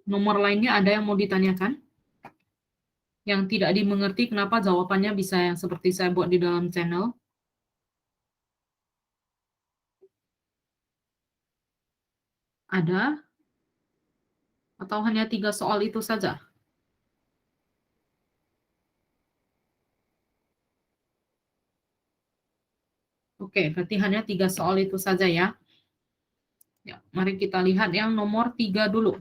Nomor lainnya ada yang mau ditanyakan? Yang tidak dimengerti kenapa jawabannya bisa yang seperti saya buat di dalam channel? Ada? Atau hanya 3 soal itu saja? Oke, berarti hanya 3 soal itu saja ya. Ya, mari kita lihat yang nomor 3 dulu.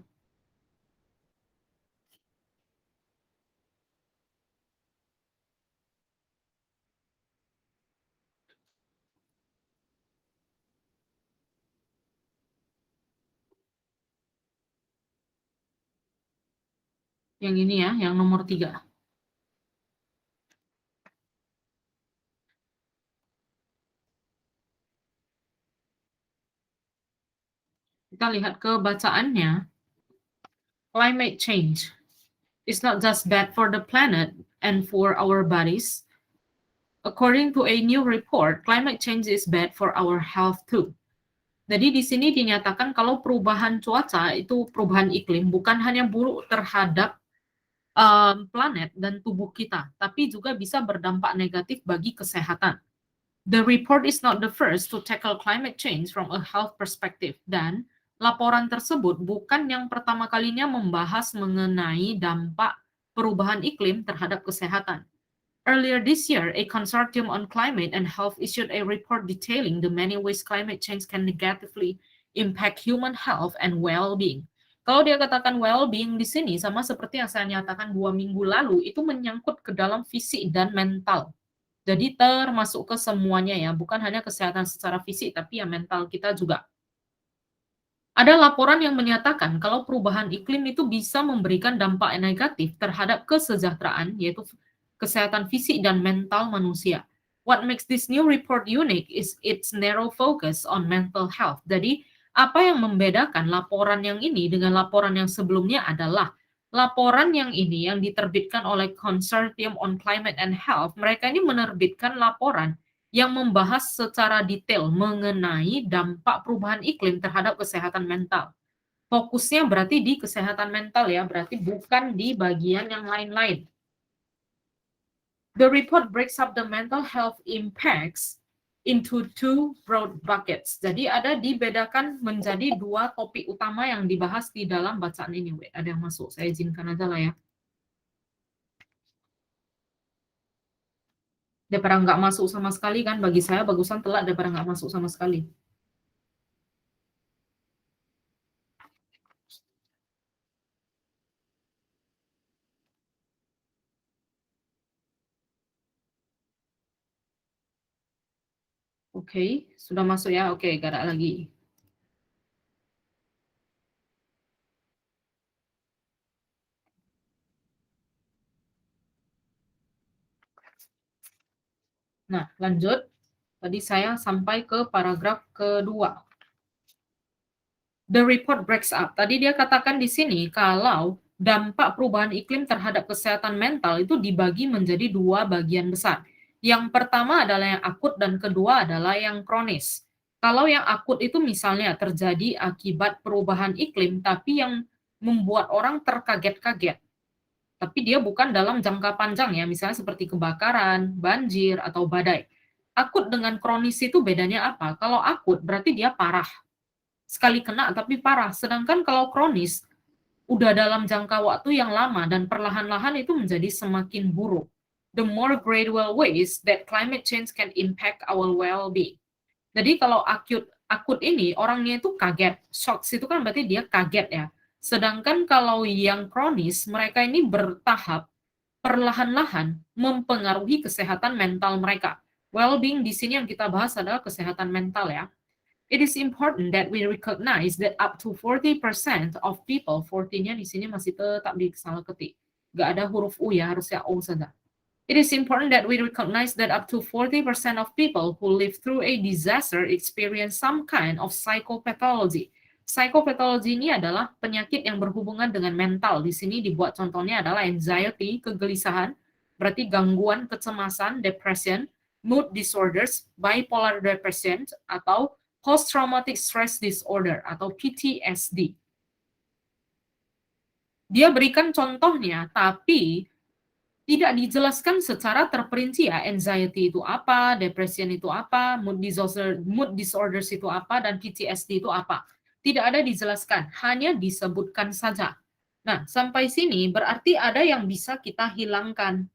Yang ini ya, yang nomor 3. Kita lihat ke bacaannya. Climate change is not just bad for the planet and for our bodies. According to a new report, climate change is bad for our health too. Jadi di sini dinyatakan kalau perubahan cuaca itu perubahan iklim bukan hanya buruk terhadap planet dan tubuh kita, tapi juga bisa berdampak negatif bagi kesehatan. The report is not the first to tackle climate change from a health perspective, dan laporan tersebut bukan yang pertama kalinya membahas mengenai dampak perubahan iklim terhadap kesehatan. Earlier this year, a consortium on climate and health issued a report detailing the many ways climate change can negatively impact human health and well-being. Kalau dia katakan well-being di sini, sama seperti yang saya nyatakan 2 minggu lalu, itu menyangkut ke dalam fisik dan mental. Jadi termasuk ke semuanya ya, bukan hanya kesehatan secara fisik, tapi ya mental kita juga. Ada laporan yang menyatakan kalau perubahan iklim itu bisa memberikan dampak negatif terhadap kesejahteraan, yaitu kesehatan fisik dan mental manusia. What makes this new report unique is its narrow focus on mental health. Jadi, apa yang membedakan laporan yang ini dengan laporan yang sebelumnya adalah laporan yang ini yang diterbitkan oleh Consortium on Climate and Health, mereka ini menerbitkan laporan yang membahas secara detail mengenai dampak perubahan iklim terhadap kesehatan mental. Fokusnya berarti di kesehatan mental ya, berarti bukan di bagian yang lain-lain. The report breaks up the mental health impacts into 2 broad buckets. Jadi ada dibedakan menjadi 2 topik utama yang dibahas di dalam bacaan ini. Wait, ada yang masuk, saya izinkan aja lah ya. Daripada nggak masuk sama sekali kan, bagi saya bagusan telat daripada nggak masuk sama sekali. Oke, sudah masuk ya? Oke, gak ada lagi. Nah, lanjut. Tadi saya sampai ke paragraf kedua. The report breaks up. Tadi dia katakan di sini kalau dampak perubahan iklim terhadap kesehatan mental itu dibagi menjadi 2 bagian besar. Yang pertama adalah yang akut dan kedua adalah yang kronis. Kalau yang akut itu misalnya terjadi akibat perubahan iklim tapi yang membuat orang terkaget-kaget. Tapi dia bukan dalam jangka panjang ya, misalnya seperti kebakaran, banjir, atau badai. Akut dengan kronis itu bedanya apa? Kalau akut berarti dia parah. Sekali kena tapi parah. Sedangkan kalau kronis, udah dalam jangka waktu yang lama dan perlahan-lahan itu menjadi semakin buruk. The more gradual ways that climate change can impact our well-being. Jadi kalau akut ini orangnya itu kaget. Shock itu kan berarti dia kaget ya. Sedangkan kalau yang kronis, mereka ini bertahap perlahan-lahan mempengaruhi kesehatan mental mereka. Well-being di sini yang kita bahas adalah kesehatan mental ya. It is important that we recognize that up to 40% of people, 40-nya di sini masih tetap disalah ketik. Gak ada huruf U ya, harusnya O saja. It is important that we recognize that up to 40% of people who live through a disaster experience some kind of psychopathology. Psychopathology ini adalah penyakit yang berhubungan dengan mental. Di sini dibuat contohnya adalah anxiety, kegelisahan, berarti gangguan kecemasan, depression, mood disorders, bipolar depression, atau post-traumatic stress disorder atau PTSD. Dia berikan contohnya, tapi tidak dijelaskan secara terperinci ya, anxiety itu apa, depression itu apa, mood disorders itu apa, dan PTSD itu apa. Tidak ada dijelaskan, hanya disebutkan saja. Nah, sampai sini berarti ada yang bisa kita hilangkan.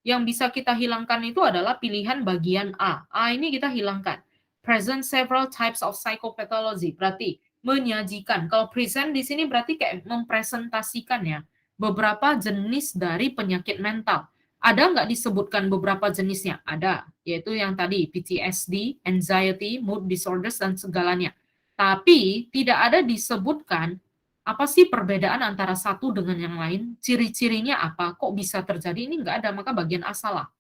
Yang bisa kita hilangkan itu adalah pilihan bagian A. A ini kita hilangkan. Present several types of psychopathology. Berarti menyajikan. Kalau present di sini berarti kayak mempresentasikan ya. Beberapa jenis dari penyakit mental. Ada nggak disebutkan beberapa jenisnya? Ada. Yaitu yang tadi PTSD, anxiety, mood disorders, dan segalanya. Tapi tidak ada disebutkan apa sih perbedaan antara satu dengan yang lain? Ciri-cirinya apa? Kok bisa terjadi? Ini nggak ada, maka bagian A salah.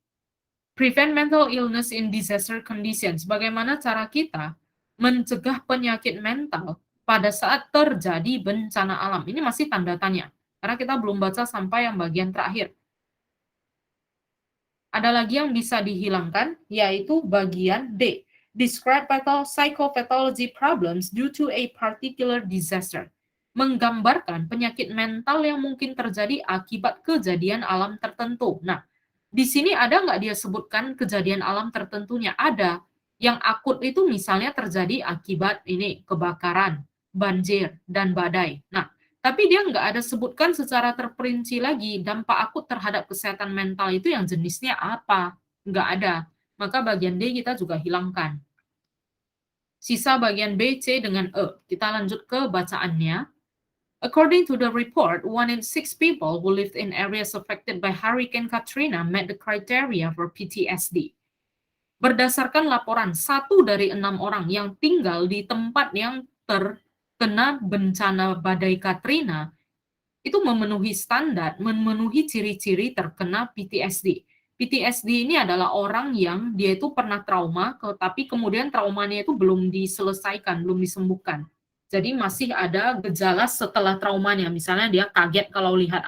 Prevent mental illness in disaster conditions. Bagaimana cara kita mencegah penyakit mental pada saat terjadi bencana alam? Ini masih tanda tanya. Karena kita belum baca sampai yang bagian terakhir. Ada lagi yang bisa dihilangkan, yaitu bagian D. Describe psychopathology problems due to a particular disaster. Menggambarkan penyakit mental yang mungkin terjadi akibat kejadian alam tertentu. Nah, di sini ada nggak dia sebutkan kejadian alam tertentunya? Ada. Yang akut itu misalnya terjadi akibat ini kebakaran, banjir, dan badai. Nah, tapi dia nggak ada sebutkan secara terperinci lagi dampak akut terhadap kesehatan mental itu yang jenisnya apa. Nggak ada. Maka bagian D kita juga hilangkan. Sisa bagian B, C, dengan E. Kita lanjut ke bacaannya. According to the report, 1 in 6 people who lived in areas affected by Hurricane Katrina met the criteria for PTSD. Berdasarkan laporan, 1 dari 6 orang yang tinggal di tempat yang terkena bencana badai Katrina itu memenuhi standar, memenuhi ciri-ciri terkena PTSD. PTSD ini adalah orang yang dia itu pernah trauma, tapi kemudian traumanya itu belum diselesaikan, belum disembuhkan. Jadi masih ada gejala setelah traumanya. Misalnya dia kaget kalau lihat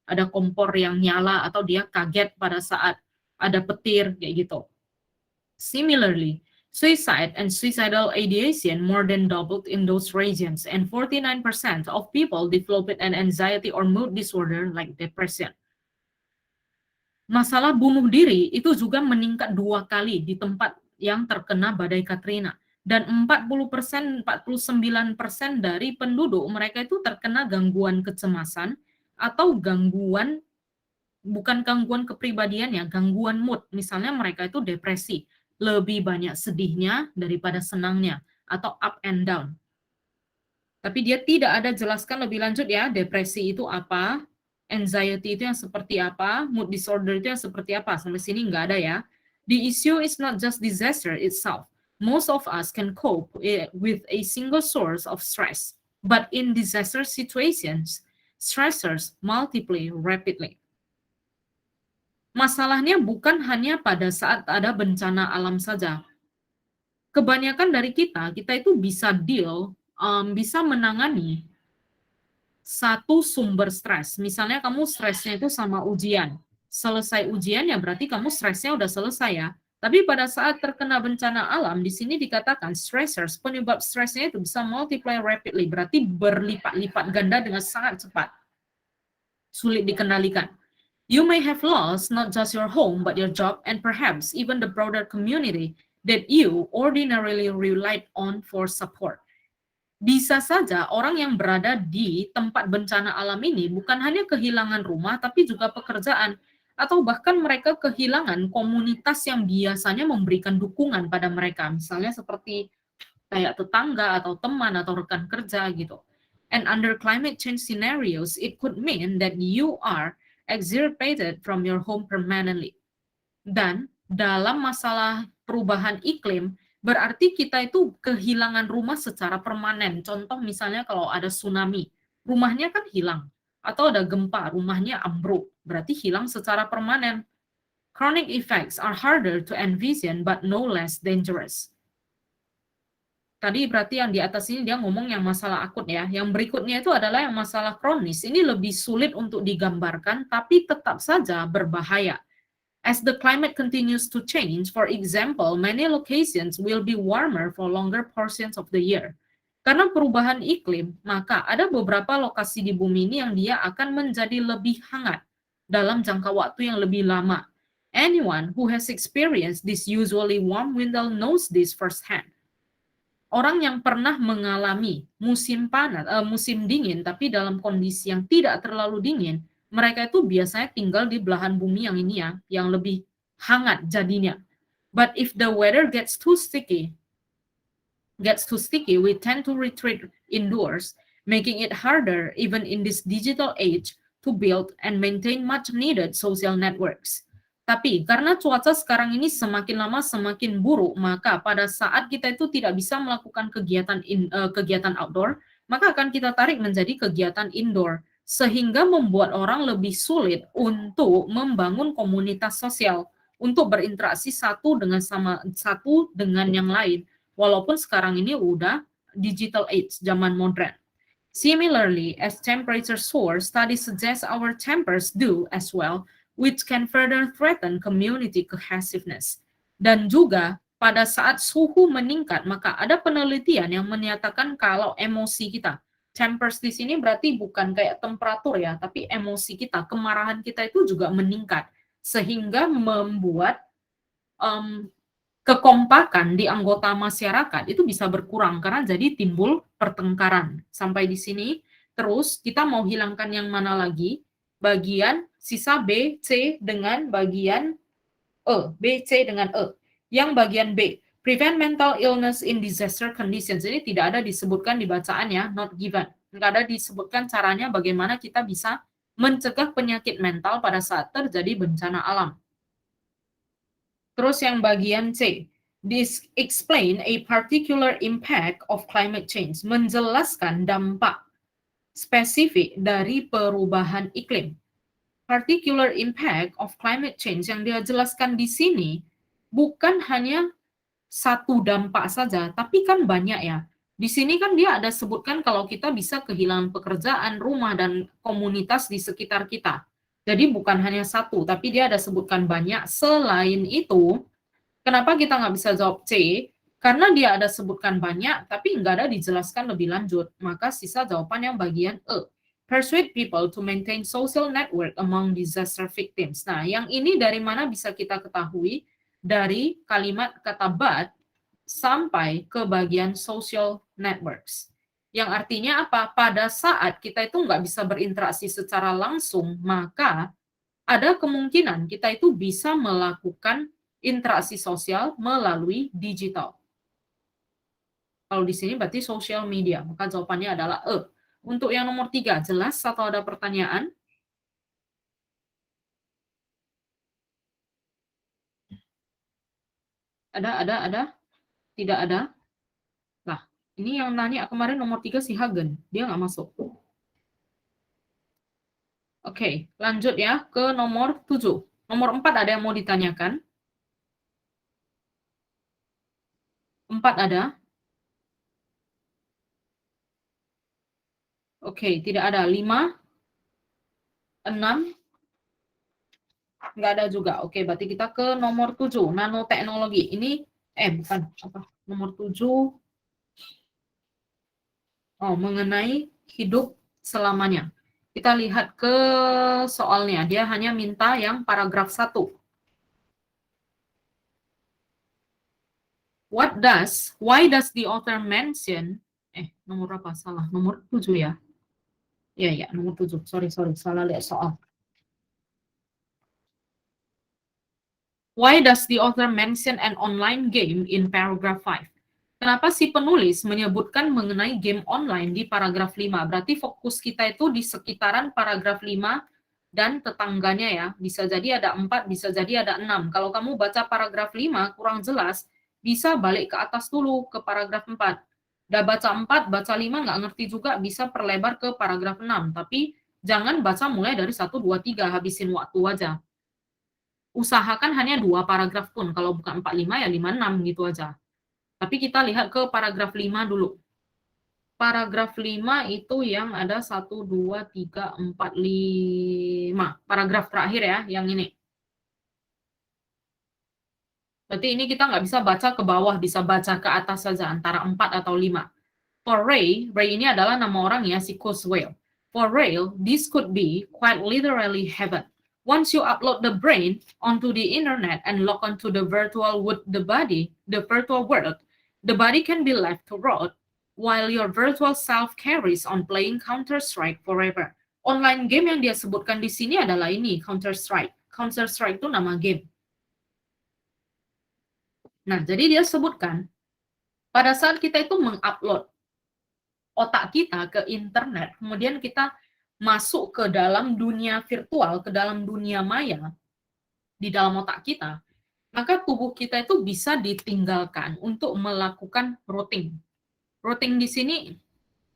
ada kompor yang nyala, atau dia kaget pada saat ada petir, kayak gitu. Similarly, suicide and suicidal ideation more than doubled in those regions, and 49% of people developed an anxiety or mood disorder like depression. Masalah bunuh diri itu juga meningkat 2 kali di tempat yang terkena badai Katrina. Dan 40%, 49% dari penduduk mereka itu terkena gangguan kecemasan atau gangguan, bukan gangguan kepribadian ya, gangguan mood. Misalnya mereka itu depresi, lebih banyak sedihnya daripada senangnya, atau up and down. Tapi dia tidak ada jelaskan lebih lanjut ya, depresi itu apa, anxiety itu yang seperti apa, mood disorder itu yang seperti apa. Sampai sini nggak ada ya. The issue is not just disaster itself. Most of us can cope with a single source of stress. But in disaster situations, stressors multiply rapidly. Masalahnya bukan hanya pada saat ada bencana alam saja. Kebanyakan dari kita itu bisa bisa menangani satu sumber stres. Misalnya kamu stresnya itu sama ujian. Selesai ujian ya berarti kamu stresnya udah selesai ya. Tapi pada saat terkena bencana alam, di sini dikatakan stressors, penyebab stresnya itu bisa multiply rapidly, berarti berlipat-lipat ganda dengan sangat cepat. Sulit dikendalikan. You may have lost not just your home, but your job and perhaps even the broader community that you ordinarily relied on for support. Bisa saja orang yang berada di tempat bencana alam ini bukan hanya kehilangan rumah, tapi juga pekerjaan, atau bahkan mereka kehilangan komunitas yang biasanya memberikan dukungan pada mereka, misalnya seperti kayak tetangga atau teman atau rekan kerja gitu. And under climate change scenarios, it could mean that you are extirpated from your home permanently. Dan dalam masalah perubahan iklim, berarti kita itu kehilangan rumah secara permanen. Contoh misalnya kalau ada tsunami, rumahnya kan hilang. Atau ada gempa, rumahnya ambruk, berarti hilang secara permanen. Chronic effects are harder to envision but no less dangerous. Tadi berarti yang di atas ini dia ngomong yang masalah akut ya. Yang berikutnya itu adalah yang masalah kronis. Ini lebih sulit untuk digambarkan, tapi tetap saja berbahaya. As the climate continues to change, for example, many locations will be warmer for longer portions of the year. Karena perubahan iklim, maka ada beberapa lokasi di bumi ini yang dia akan menjadi lebih hangat dalam jangka waktu yang lebih lama. Anyone who has experienced this usually warm winter knows this firsthand. Orang yang pernah mengalami musim panas, musim dingin, tapi dalam kondisi yang tidak terlalu dingin, mereka itu biasanya tinggal di belahan bumi yang ini ya, yang lebih hangat jadinya. But if the weather gets too sticky, we tend to retreat indoors, making it harder, even in this digital age, to build and maintain much needed social networks. Tapi karena cuaca sekarang ini semakin lama semakin buruk, maka pada saat kita itu tidak bisa melakukan kegiatan outdoor, maka akan kita tarik menjadi kegiatan indoor, sehingga membuat orang lebih sulit untuk membangun komunitas sosial, untuk berinteraksi satu dengan yang lain. Walaupun sekarang ini udah digital age, zaman modern. Similarly, as temperature soars, studies suggest our tempers do as well, which can further threaten community cohesiveness. Dan juga pada saat suhu meningkat, maka ada penelitian yang menyatakan kalau emosi kita, tempers di sini berarti bukan kayak temperatur ya, tapi emosi kita, kemarahan kita itu juga meningkat, sehingga membuat kekompakan di anggota masyarakat itu bisa berkurang karena jadi timbul pertengkaran. Sampai di sini, terus kita mau hilangkan yang mana lagi? Bagian sisa B, C dengan bagian E. B, C dengan E. Yang bagian B, prevent mental illness in disaster conditions. Ini tidak ada disebutkan di bacaan ya, not given. Nggak ada disebutkan caranya bagaimana kita bisa mencegah penyakit mental pada saat terjadi bencana alam. Terus yang bagian C, this explain a particular impact of climate change, menjelaskan dampak spesifik dari perubahan iklim. Particular impact of climate change yang dia jelaskan di sini bukan hanya satu dampak saja, tapi kan banyak ya. Di sini kan dia ada sebutkan kalau kita bisa kehilangan pekerjaan, rumah, dan komunitas di sekitar kita. Jadi bukan hanya satu, tapi dia ada sebutkan banyak. Selain itu, kenapa kita nggak bisa jawab C? Karena dia ada sebutkan banyak, tapi nggak ada dijelaskan lebih lanjut. Maka sisa jawaban yang bagian E. Persuade people to maintain social network among disaster victims. Nah, yang ini dari mana bisa kita ketahui? Dari kalimat kata but sampai ke bagian social networks. Yang artinya apa? Pada saat kita itu nggak bisa berinteraksi secara langsung, maka ada kemungkinan kita itu bisa melakukan interaksi sosial melalui digital. Kalau di sini berarti social media, maka jawabannya adalah E. Untuk yang nomor 3, jelas atau ada pertanyaan? Ada? Tidak ada? Nah, ini yang nanya kemarin nomor 3 si Hagen, dia nggak masuk. Oke, lanjut ya ke nomor 7. Nomor 4 ada yang mau ditanyakan? 4 ada? Oke, tidak ada. 5, 6, nggak ada juga. Oke, berarti kita ke nomor 7, nanoteknologi. Ini, bukan, apa, nomor 7, mengenai hidup selamanya. Kita lihat ke soalnya, dia hanya minta yang paragraf 1. Why does the author mention, nomor berapa? Salah, nomor 7 ya. Ya, nomor 7. Sorry, salah lihat soal. Why does the author mention an online game in paragraph 5? Kenapa si penulis menyebutkan mengenai game online di paragraf 5? Berarti fokus kita itu di sekitaran paragraf 5 dan tetangganya ya. Bisa jadi ada 4, bisa jadi ada 6. Kalau kamu baca paragraf 5 kurang jelas, bisa balik ke atas dulu ke paragraf 4. Udah baca 4, baca 5 nggak ngerti juga, bisa perlebar ke paragraf 6. Tapi jangan baca mulai dari 1, 2, 3, habisin waktu aja. Usahakan hanya 2 paragraf pun, kalau bukan 4, 5 ya 5, 6 gitu aja. Tapi kita lihat ke paragraf 5 dulu. Paragraf 5 itu yang ada 1, 2, 3, 4, 5. Paragraf terakhir ya, yang ini. Berarti ini kita nggak bisa baca ke bawah, bisa baca ke atas saja, antara 4 atau 5. For Ray, Ray ini adalah nama orang ya, si Kurzweil. For Ray, this could be quite literally heaven. Once you upload the brain onto the internet and log onto the virtual world, the body can be left to rot while your virtual self carries on playing Counter-Strike forever. Online game yang dia sebutkan di sini adalah ini, Counter-Strike. Counter-Strike itu nama game. Nah, jadi dia sebutkan, pada saat kita itu mengupload otak kita ke internet, kemudian kita masuk ke dalam dunia virtual, ke dalam dunia maya, di dalam otak kita, maka tubuh kita itu bisa ditinggalkan untuk melakukan routing. Routing di sini,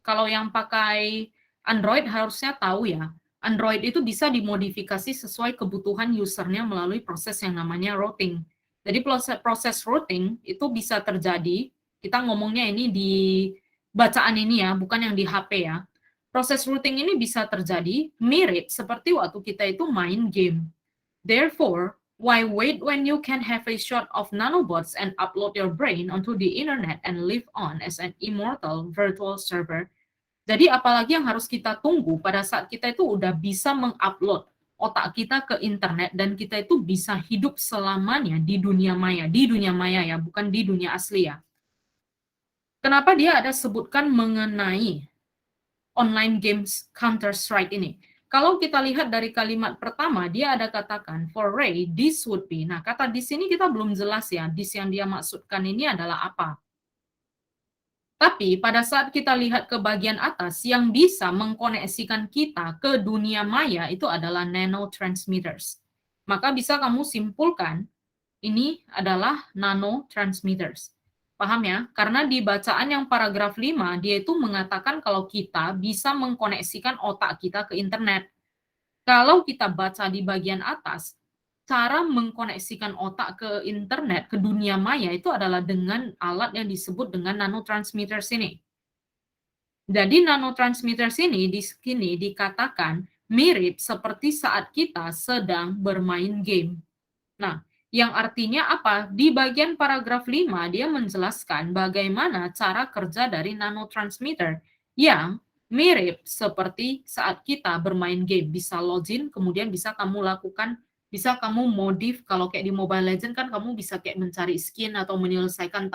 kalau yang pakai Android harusnya tahu ya, Android itu bisa dimodifikasi sesuai kebutuhan usernya melalui proses yang namanya routing. Jadi proses routing itu bisa terjadi, kita ngomongnya ini di bacaan ini ya, bukan yang di HP ya. Proses routing ini bisa terjadi mirip seperti waktu kita itu main game. Therefore, why wait when you can have a shot of nanobots and upload your brain onto the internet and live on as an immortal virtual server? Jadi apalagi yang harus kita tunggu pada saat kita itu udah bisa mengupload otak kita ke internet dan kita itu bisa hidup selamanya di dunia maya ya, bukan di dunia asli ya. Kenapa dia ada sebutkan mengenai online games Counter-Strike ini? Kalau kita lihat dari kalimat pertama, dia ada katakan, for Ray, this would be. Nah, kata di sini kita belum jelas ya, this yang dia maksudkan ini adalah apa. Tapi pada saat kita lihat ke bagian atas, yang bisa mengkoneksikan kita ke dunia maya itu adalah nanotransmitters. Maka bisa kamu simpulkan, ini adalah nanotransmitters. Paham ya? Karena di bacaan yang paragraf 5, dia itu mengatakan kalau kita bisa mengkoneksikan otak kita ke internet. Kalau kita baca di bagian atas, cara mengkoneksikan otak ke internet, ke dunia maya itu adalah dengan alat yang disebut dengan nanotransmitters ini. Jadi nanotransmitters ini di sini dikatakan mirip seperti saat kita sedang bermain game. Nah, yang artinya apa? Di bagian paragraf 5, dia menjelaskan bagaimana cara kerja dari nanotransmitter yang mirip seperti saat kita bermain game. Bisa login, kemudian bisa kamu lakukan, bisa kamu modif, kalau kayak di Mobile Legends kan kamu bisa kayak mencari skin atau menyelesaikan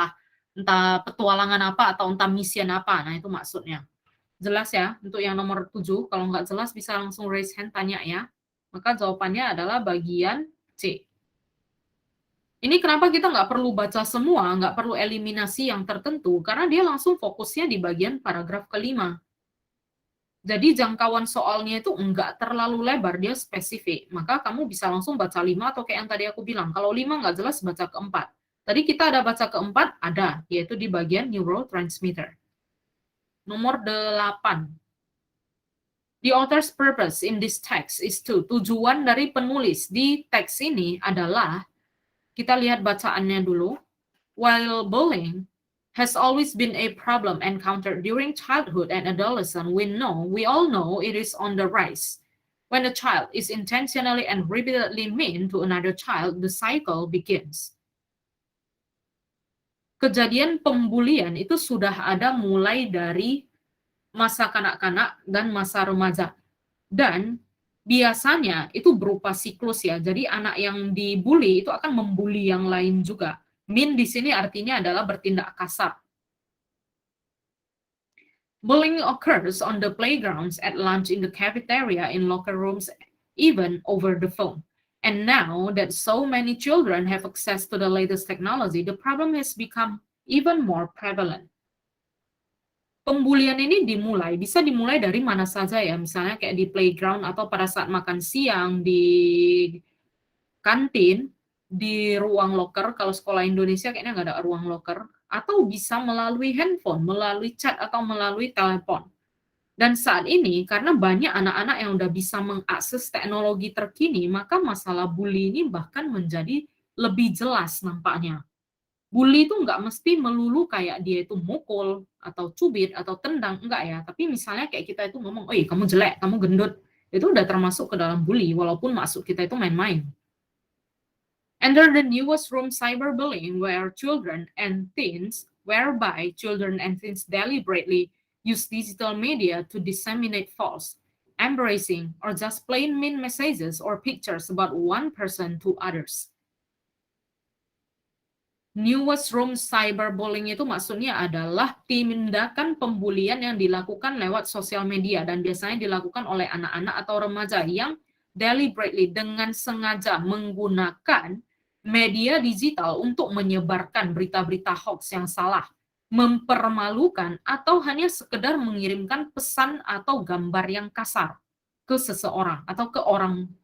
entah petualangan apa atau entah mission apa. Nah, itu maksudnya. Jelas ya? Untuk yang nomor 7, kalau nggak jelas bisa langsung raise hand tanya ya. Maka jawabannya adalah bagian C. Ini kenapa kita nggak perlu baca semua, nggak perlu eliminasi yang tertentu, karena dia langsung fokusnya di bagian paragraf kelima. Jadi jangkauan soalnya itu nggak terlalu lebar, dia spesifik. Maka kamu bisa langsung baca 5 atau kayak yang tadi aku bilang. Kalau 5 nggak jelas, baca keempat. Tadi kita ada baca keempat, ada, yaitu di bagian neurotransmitter. Nomor 8. The author's purpose in this text is to, tujuan dari penulis di teks ini adalah, kita lihat bacaannya dulu. While bullying has always been a problem encountered during childhood and adolescence, we all know it is on the rise. When a child is intentionally and repeatedly mean to another child, the cycle begins. Kejadian pembulian itu sudah ada mulai dari masa kanak-kanak dan masa remaja. Dan biasanya itu berupa siklus ya. Jadi anak yang dibully itu akan membuli yang lain juga. Mean di sini artinya adalah bertindak kasar. Bullying occurs on the playgrounds, at lunch, in the cafeteria, in locker rooms, even over the phone. And now that so many children have access to the latest technology, the problem has become even more prevalent. Pembulian ini bisa dimulai dari mana saja ya, misalnya kayak di playground atau pada saat makan siang, di kantin, di ruang loker, kalau sekolah Indonesia kayaknya nggak ada ruang loker, atau bisa melalui handphone, melalui chat, atau melalui telepon. Dan saat ini, karena banyak anak-anak yang udah bisa mengakses teknologi terkini, maka masalah bully ini bahkan menjadi lebih jelas nampaknya. Bully itu nggak mesti melulu kayak dia itu mukul, atau cubit, atau tendang, enggak ya. Tapi misalnya kayak kita itu ngomong, "Oi, kamu jelek, kamu gendut." Itu udah termasuk ke dalam bully, walaupun maksud kita itu main-main. Enter the newest room, cyberbullying, where children and teens whereby children and teens deliberately use digital media to disseminate false, embracing, or just plain mean messages or pictures about one person to others. Newsroom cyberbullying itu maksudnya adalah tindakan pembulian yang dilakukan lewat sosial media dan biasanya dilakukan oleh anak-anak atau remaja yang deliberately dengan sengaja menggunakan media digital untuk menyebarkan berita-berita hoax yang salah, mempermalukan, atau hanya sekedar mengirimkan pesan atau gambar yang kasar ke seseorang atau ke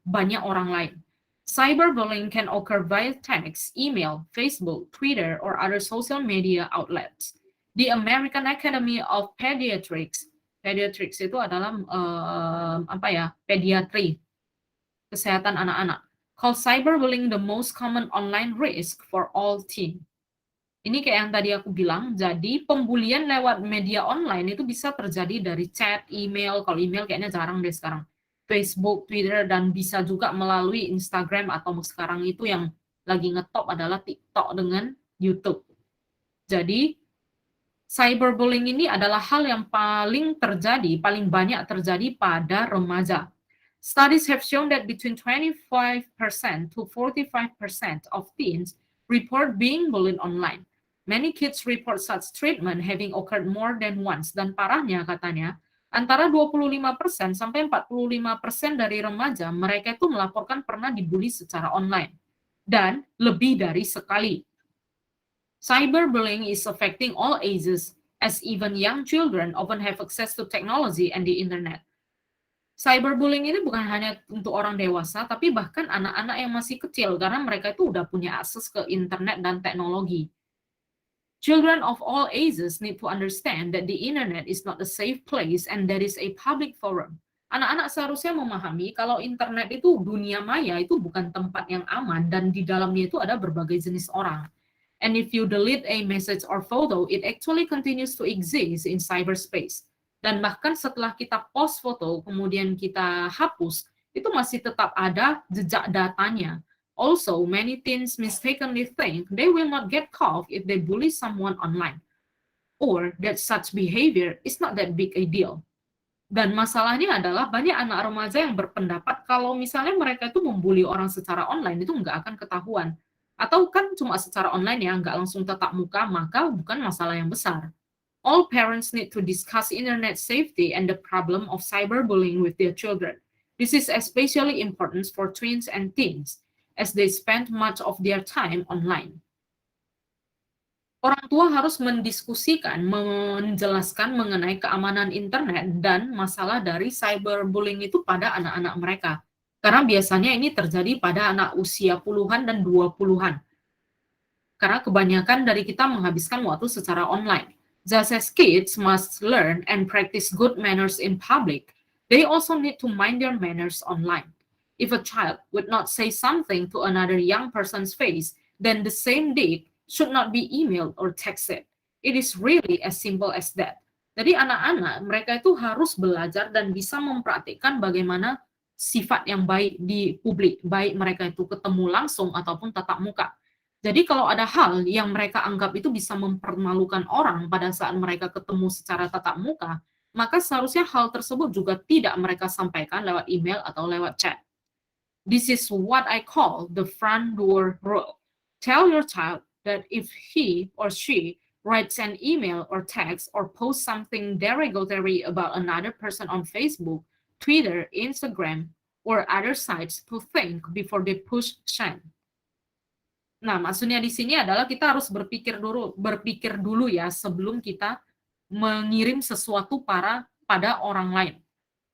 banyak orang lain. Cyberbullying can occur via text, email, Facebook, Twitter, or other social media outlets. The American Academy of Pediatrics, pediatrics itu adalah pediatri, kesehatan anak-anak, call cyberbullying the most common online risk for all teen. Ini kayak yang tadi aku bilang, jadi pembulian lewat media online itu bisa terjadi dari chat, email, kalau email kayaknya jarang deh sekarang. Facebook, Twitter, dan bisa juga melalui Instagram atau sekarang itu yang lagi ngetop adalah TikTok dengan YouTube. Jadi, cyberbullying ini adalah hal yang paling banyak terjadi pada remaja. Studies have shown that between 25% to 45% of teens report being bullied online. Many kids report such treatment having occurred more than once. Dan parahnya katanya, antara 25% sampai 45% dari remaja mereka itu melaporkan pernah dibully secara online. Dan lebih dari sekali. Cyberbullying is affecting all ages, as even young children often have access to technology and the internet. Cyberbullying ini bukan hanya untuk orang dewasa, tapi bahkan anak-anak yang masih kecil, karena mereka itu udah punya akses ke internet dan teknologi. Children of all ages need to understand that the internet is not a safe place and there is a public forum. Anak-anak seharusnya memahami kalau internet itu dunia maya, itu bukan tempat yang aman dan di dalamnya itu ada berbagai jenis orang. And if you delete a message or photo, it actually continues to exist in cyberspace. Dan bahkan setelah kita post foto, kemudian kita hapus, itu masih tetap ada jejak datanya. Also, many teens mistakenly think they will not get caught if they bully someone online, or that such behavior is not that big a deal. Dan masalahnya adalah banyak anak remaja yang berpendapat kalau misalnya mereka itu membuli orang secara online itu nggak akan ketahuan. Atau kan cuma secara online ya, nggak langsung tatap muka, maka bukan masalah yang besar. All parents need to discuss internet safety and the problem of cyberbullying with their children. This is especially important for tweens and teens, as they spend much of their time online. Orang tua harus mendiskusikan, menjelaskan mengenai keamanan internet dan masalah dari cyberbullying itu pada anak-anak mereka. Karena biasanya ini terjadi pada anak usia puluhan dan 20-an. Karena kebanyakan dari kita menghabiskan waktu secara online. Just as kids must learn and practice good manners in public, they also need to mind their manners online. If a child would not say something to another young person's face, then the same deed should not be emailed or texted. It is really as simple as that. Jadi anak-anak mereka itu harus belajar dan bisa mempraktikkan bagaimana sifat yang baik di publik, baik mereka itu ketemu langsung ataupun tatap muka. Jadi kalau ada hal yang mereka anggap itu bisa mempermalukan orang pada saat mereka ketemu secara tatap muka, maka seharusnya hal tersebut juga tidak mereka sampaikan lewat email atau lewat chat. This is what I call the front door rule. Tell your child that if he or she writes an email or text or posts something derogatory about another person on Facebook, Twitter, Instagram, or other sites, to think before they push send. Nah, maksudnya di sini adalah kita harus berpikir dulu ya sebelum kita mengirim sesuatu pada orang lain.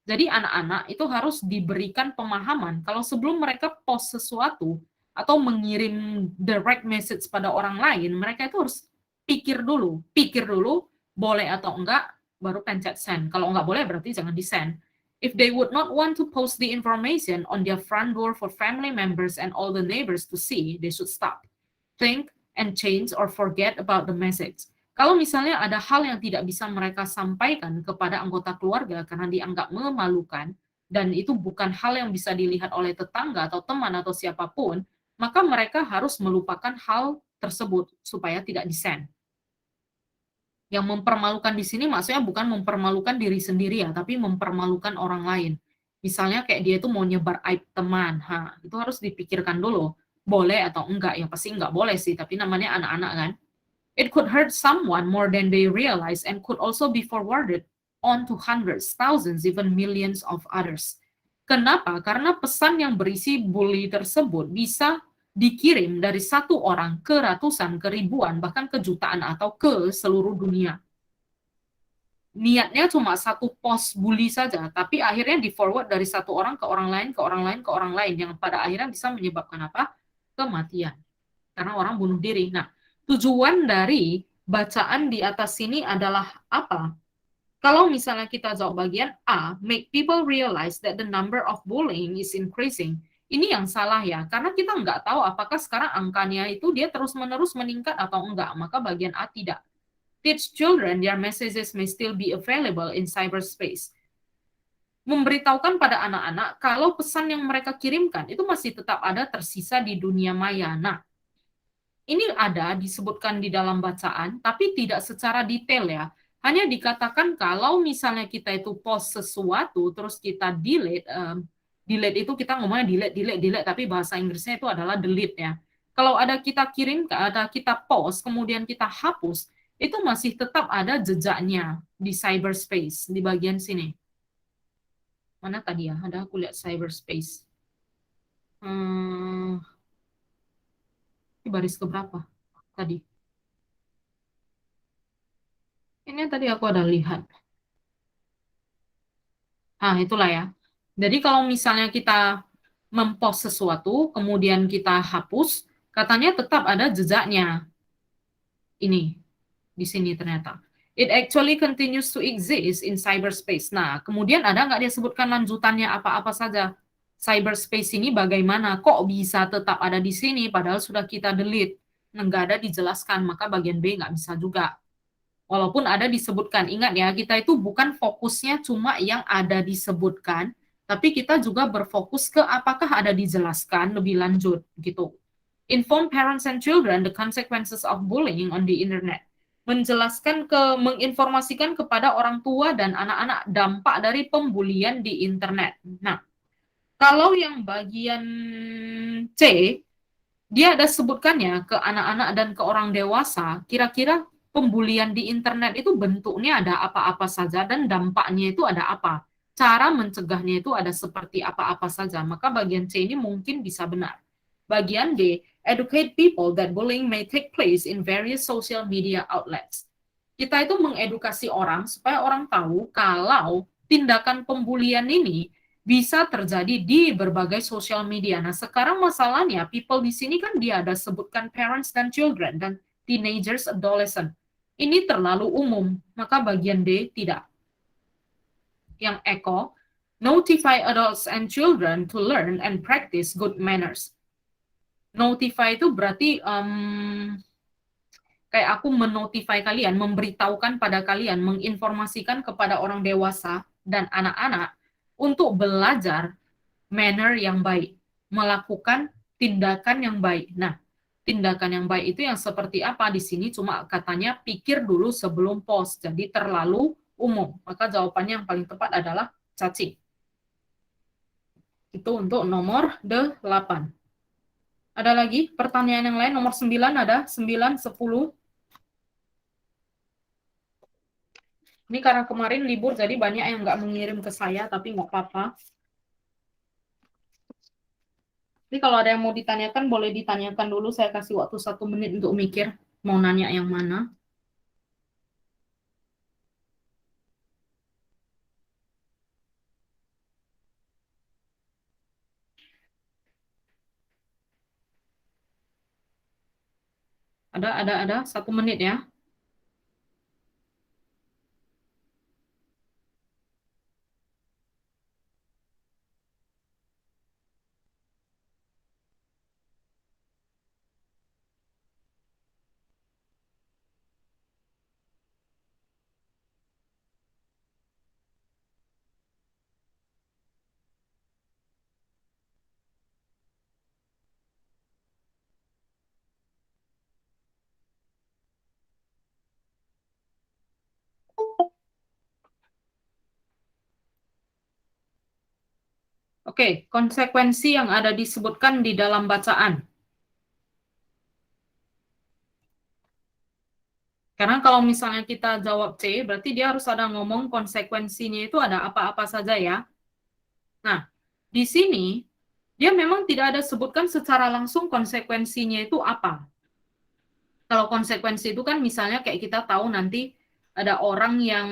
Jadi anak-anak itu harus diberikan pemahaman kalau sebelum mereka post sesuatu atau mengirim direct message pada orang lain, mereka itu harus pikir dulu boleh atau enggak, baru pencet send. Kalau enggak boleh berarti jangan di-send. If they would not want to post the information on their front door for family members and all the neighbors to see, they should stop, think, and change or forget about the message. Kalau misalnya ada hal yang tidak bisa mereka sampaikan kepada anggota keluarga karena dianggap memalukan, dan itu bukan hal yang bisa dilihat oleh tetangga atau teman atau siapapun, maka mereka harus melupakan hal tersebut supaya tidak di-send. Yang mempermalukan di sini maksudnya bukan mempermalukan diri sendiri ya, tapi mempermalukan orang lain. Misalnya kayak dia itu mau nyebar aib teman, itu harus dipikirkan dulu, boleh atau enggak. Ya pasti enggak boleh sih, tapi namanya anak-anak kan. It could hurt someone more than they realize and could also be forwarded on to hundreds, thousands, even millions of others. Kenapa? Karena pesan yang berisi bully tersebut bisa dikirim dari satu orang ke ratusan, ke ribuan, bahkan ke jutaan atau ke seluruh dunia. Niatnya cuma satu post bully saja, tapi akhirnya di-forward dari satu orang ke orang lain, ke orang lain, ke orang lain, yang pada akhirnya bisa menyebabkan apa? Kematian. Karena orang bunuh diri. Nah, tujuan dari bacaan di atas sini adalah apa? Kalau misalnya kita jawab bagian A, make people realize that the number of bullying is increasing. Ini yang salah ya, karena kita nggak tahu apakah sekarang angkanya itu dia terus-menerus meningkat atau enggak. Maka bagian A tidak. Teach children their messages may still be available in cyberspace. Memberitahukan pada anak-anak kalau pesan yang mereka kirimkan itu masih tetap ada tersisa di dunia maya. Nah, ini ada disebutkan di dalam bacaan, tapi tidak secara detail ya. Hanya dikatakan kalau misalnya kita itu post sesuatu, terus kita delete, delete itu kita ngomongnya delete, delete, delete, tapi bahasa Inggrisnya itu adalah delete ya. Kalau ada kita kirim, ada kita post, kemudian kita hapus, itu masih tetap ada jejaknya di cyberspace, di bagian sini. Mana tadi ya? Ada aku lihat cyberspace. Hmm, ini baris keberapa tadi? Ini tadi aku ada lihat. Nah, itulah ya. Jadi kalau misalnya kita mempost sesuatu, kemudian kita hapus, katanya tetap ada jejaknya. Ini, di sini ternyata. It actually continues to exist in cyberspace. Nah, kemudian ada nggak dia sebutkan lanjutannya apa-apa saja? Cyberspace ini bagaimana? Kok bisa tetap ada di sini padahal sudah kita delete? Nah, nggak ada dijelaskan, maka bagian B nggak bisa juga. Walaupun ada disebutkan, ingat ya, kita itu bukan fokusnya cuma yang ada disebutkan, tapi kita juga berfokus ke apakah ada dijelaskan lebih lanjut gitu. Inform parents and children the consequences of bullying on the internet. Menginformasikan kepada orang tua dan anak-anak dampak dari pembulian di internet. Nah, kalau yang bagian C, dia ada sebutkannya ke anak-anak dan ke orang dewasa, kira-kira pembulian di internet itu bentuknya ada apa-apa saja dan dampaknya itu ada apa. Cara mencegahnya itu ada seperti apa-apa saja. Maka bagian C ini mungkin bisa benar. Bagian D, educate people that bullying may take place in various social media outlets. Kita itu mengedukasi orang supaya orang tahu kalau tindakan pembulian ini bisa terjadi di berbagai sosial media. Nah, sekarang masalahnya people di sini kan dia ada sebutkan parents dan children dan teenagers, adolescent. Ini terlalu umum, maka bagian D tidak. Yang Eko, notify adults and children to learn and practice good manners. Notify itu berarti kayak aku menotify kalian, memberitahukan pada kalian, menginformasikan kepada orang dewasa dan anak-anak untuk belajar manner yang baik, melakukan tindakan yang baik. Nah, tindakan yang baik itu yang seperti apa di sini cuma katanya pikir dulu sebelum post, jadi terlalu umum. Maka jawabannya yang paling tepat adalah cacing. Itu untuk nomor 8. Ada lagi pertanyaan yang lain? Nomor 9 ada, 9, 10. Ini karena kemarin libur, jadi banyak yang nggak mengirim ke saya, tapi nggak apa-apa. Jadi kalau ada yang mau ditanyakan, boleh ditanyakan dulu. Saya kasih waktu 1 menit untuk mikir mau nanya yang mana. Ada 1 menit ya. Oke, konsekuensi yang ada disebutkan di dalam bacaan. Karena kalau misalnya kita jawab C, berarti dia harus ada ngomong konsekuensinya itu ada apa-apa saja ya. Nah, di sini dia memang tidak ada sebutkan secara langsung konsekuensinya itu apa. Kalau konsekuensi itu kan misalnya kayak kita tahu nanti ada orang yang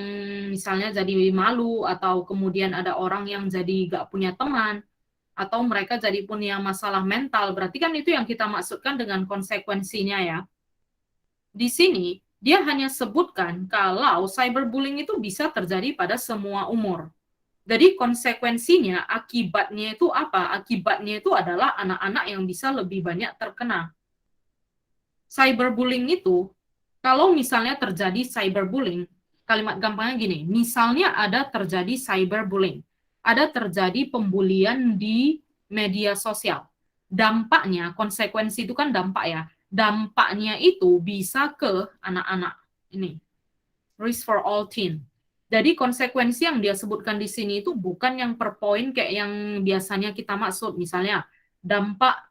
misalnya jadi malu atau kemudian ada orang yang jadi gak punya teman atau mereka jadi punya masalah mental. Berarti kan itu yang kita maksudkan dengan konsekuensinya ya. Di sini dia hanya sebutkan kalau cyberbullying itu bisa terjadi pada semua umur. Jadi konsekuensinya, akibatnya itu apa? Akibatnya itu adalah anak-anak yang bisa lebih banyak terkena. Cyberbullying itu, kalau misalnya terjadi cyberbullying, kalimat gampangnya gini, misalnya ada terjadi cyberbullying, ada terjadi pembulian di media sosial. Dampaknya, konsekuensi itu kan dampak ya, dampaknya itu bisa ke anak-anak. Ini, risk for all teen. Jadi konsekuensi yang dia sebutkan di sini itu bukan yang per poin kayak yang biasanya kita maksud. Misalnya, dampak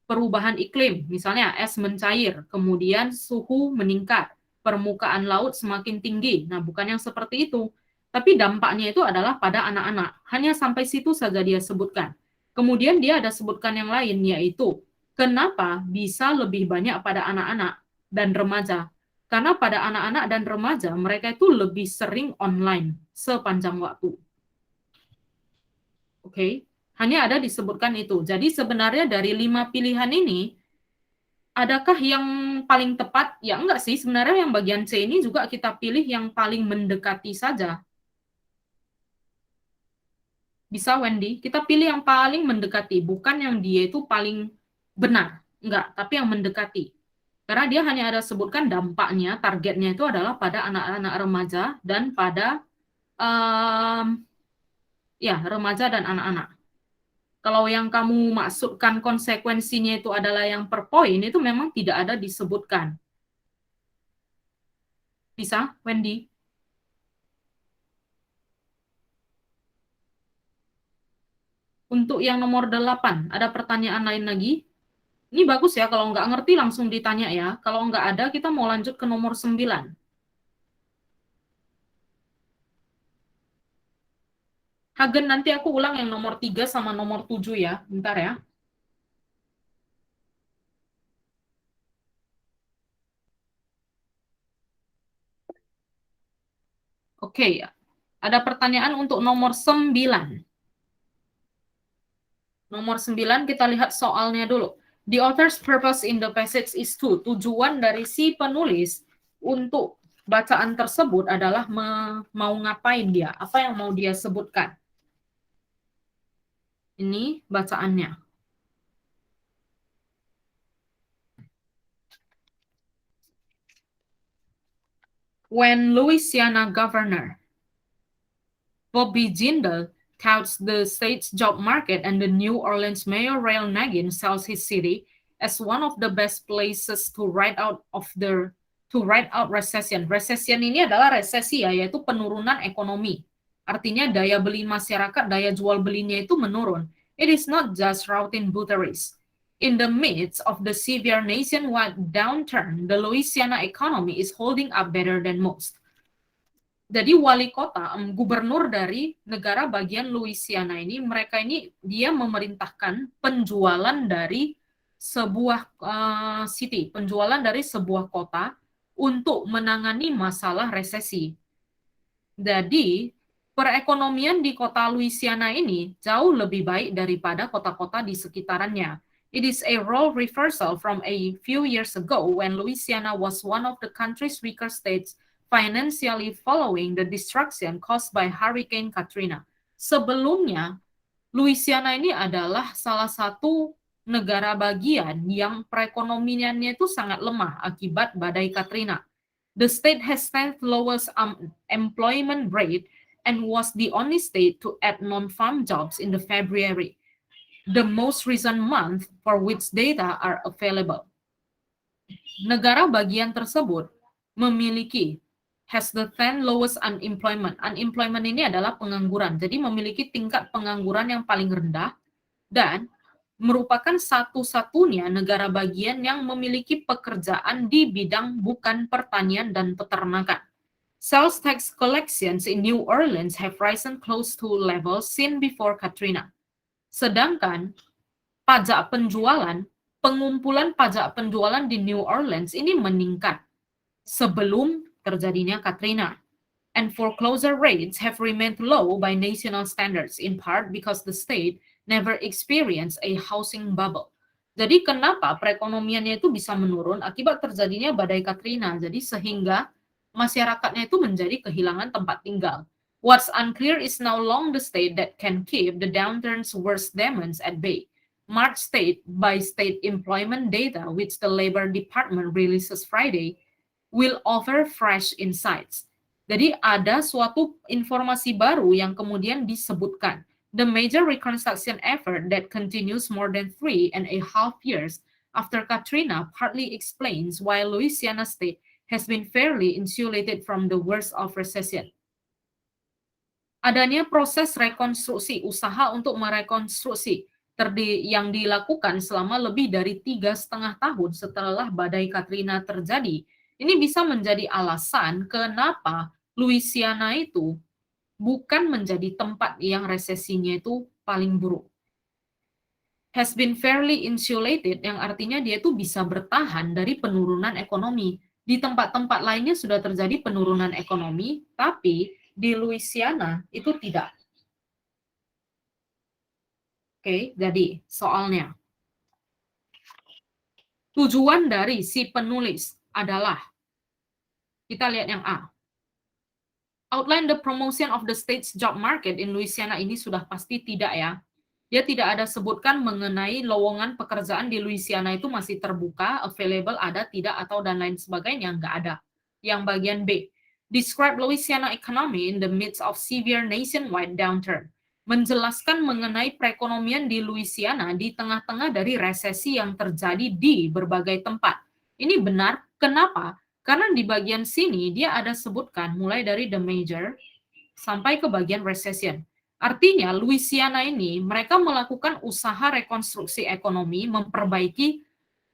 perubahan iklim, misalnya es mencair, kemudian suhu meningkat, permukaan laut semakin tinggi. Nah, bukan yang seperti itu. Tapi dampaknya itu adalah pada anak-anak. Hanya sampai situ saja dia sebutkan. Kemudian dia ada sebutkan yang lain, yaitu kenapa bisa lebih banyak pada anak-anak dan remaja. Karena pada anak-anak dan remaja, mereka itu lebih sering online sepanjang waktu. Oke, hanya ada disebutkan itu. Jadi sebenarnya dari 5 pilihan ini, adakah yang paling tepat? Ya enggak sih, sebenarnya yang bagian C ini juga kita pilih yang paling mendekati saja. Bisa, Wendy? Kita pilih yang paling mendekati, bukan yang dia itu paling benar. Enggak, tapi yang mendekati. Karena dia hanya ada sebutkan dampaknya, targetnya itu adalah pada anak-anak remaja dan pada ya remaja dan anak-anak. Kalau yang kamu maksudkan konsekuensinya itu adalah yang per poin, itu memang tidak ada disebutkan. Bisa, Wendy? Untuk yang nomor 8, ada pertanyaan lain lagi? Ini bagus ya, kalau nggak ngerti langsung ditanya ya. Kalau nggak ada, kita mau lanjut ke nomor 9. Hagen, nanti aku ulang yang nomor 3 sama nomor 7 ya. Bentar ya. Oke ya. Ada pertanyaan untuk nomor 9. Nomor 9 kita lihat soalnya dulu. The author's purpose in the passage is to. Tujuan dari si penulis untuk bacaan tersebut adalah mau ngapain dia, apa yang mau dia sebutkan. Ini bacaannya. When Louisiana Governor Bobby Jindal touts the state's job market and the New Orleans Mayor Rail Nagin sells his city as one of the best places to ride out recession. Recession ini adalah resesi ya, yaitu penurunan ekonomi. Artinya daya beli masyarakat, daya jual belinya itu menurun. It is not just routine butteries. In the midst of the severe nationwide downturn, the Louisiana economy is holding up better than most. Jadi wali kota, gubernur dari negara bagian Louisiana ini, mereka ini dia memerintahkan penjualan dari sebuah city, penjualan dari sebuah kota untuk menangani masalah resesi. Jadi perekonomian di kota Louisiana ini jauh lebih baik daripada kota-kota di sekitarannya. It is a role reversal from a few years ago when Louisiana was one of the country's weaker states financially following the destruction caused by Hurricane Katrina. Sebelumnya, Louisiana ini adalah salah satu negara bagian yang perekonomiannya itu sangat lemah akibat badai Katrina. The state has 10th lowest employment rate and was the only state to add non-farm jobs in the February, the most recent month for which data are available. Negara bagian tersebut memiliki has the 10 lowest unemployment. Unemployment ini adalah pengangguran. Jadi memiliki tingkat pengangguran yang paling rendah dan merupakan satu-satunya negara bagian yang memiliki pekerjaan di bidang bukan pertanian dan peternakan. Sales tax collections in New Orleans have risen close to levels seen before Katrina. Sedangkan pengumpulan pajak penjualan di New Orleans ini meningkat sebelum terjadinya Katrina. And foreclosure rates have remained low by national standards, in part because the state never experienced a housing bubble. Jadi kenapa perekonomiannya itu bisa menurun akibat terjadinya badai Katrina? Jadi sehingga masyarakatnya itu menjadi kehilangan tempat tinggal. What's unclear is how long the state that can keep the downturn's worst demons at bay. March state-by-state employment data, which the Labor Department releases Friday, will offer fresh insights. Jadi ada suatu informasi baru yang kemudian disebutkan. The major reconstruction effort that continues more than 3.5 years after Katrina partly explains why Louisiana State has been fairly insulated from the worst of recession. Adanya proses rekonstruksi, usaha untuk merekonstruksi yang dilakukan selama lebih dari 3,5 tahun setelah badai Katrina terjadi, ini bisa menjadi alasan kenapa Louisiana itu bukan menjadi tempat yang resesinya itu paling buruk. Has been fairly insulated, yang artinya dia itu bisa bertahan dari penurunan ekonomi. Di tempat-tempat lainnya sudah terjadi penurunan ekonomi, tapi di Louisiana itu tidak. Oke, jadi soalnya. Tujuan dari si penulis adalah, kita lihat yang A. Outline the promotion of the state's job market in Louisiana, ini sudah pasti tidak ya. Dia tidak ada sebutkan mengenai lowongan pekerjaan di Louisiana itu masih terbuka, available, ada, tidak, atau dan lain sebagainya, nggak ada. Yang bagian B. Describe Louisiana economy in the midst of severe nationwide downturn. Menjelaskan mengenai perekonomian di Louisiana di tengah-tengah dari resesi yang terjadi di berbagai tempat. Ini benar, kenapa? Karena di bagian sini dia ada sebutkan mulai dari the major sampai ke bagian recession. Artinya Louisiana ini mereka melakukan usaha rekonstruksi ekonomi, memperbaiki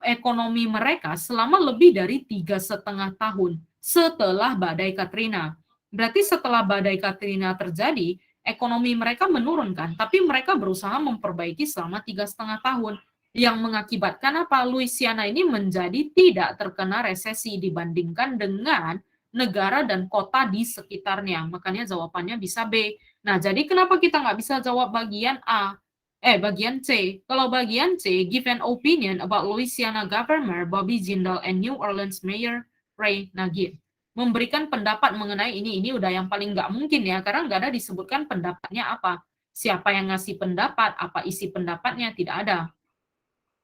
ekonomi mereka selama lebih dari 3,5 tahun setelah badai Katrina. Berarti setelah badai Katrina terjadi, ekonomi mereka menurun kan, tapi mereka berusaha memperbaiki selama 3,5 tahun, yang mengakibatkan apa? Louisiana ini menjadi tidak terkena resesi dibandingkan dengan negara dan kota di sekitarnya. Makanya jawabannya bisa B. Nah, jadi kenapa kita nggak bisa jawab bagian A? Bagian C. Kalau bagian C, give an opinion about Louisiana Governor Bobby Jindal and New Orleans Mayor Ray Nagin. Memberikan pendapat mengenai ini udah yang paling nggak mungkin ya, karena nggak ada disebutkan pendapatnya apa. Siapa yang ngasih pendapat, apa isi pendapatnya, tidak ada.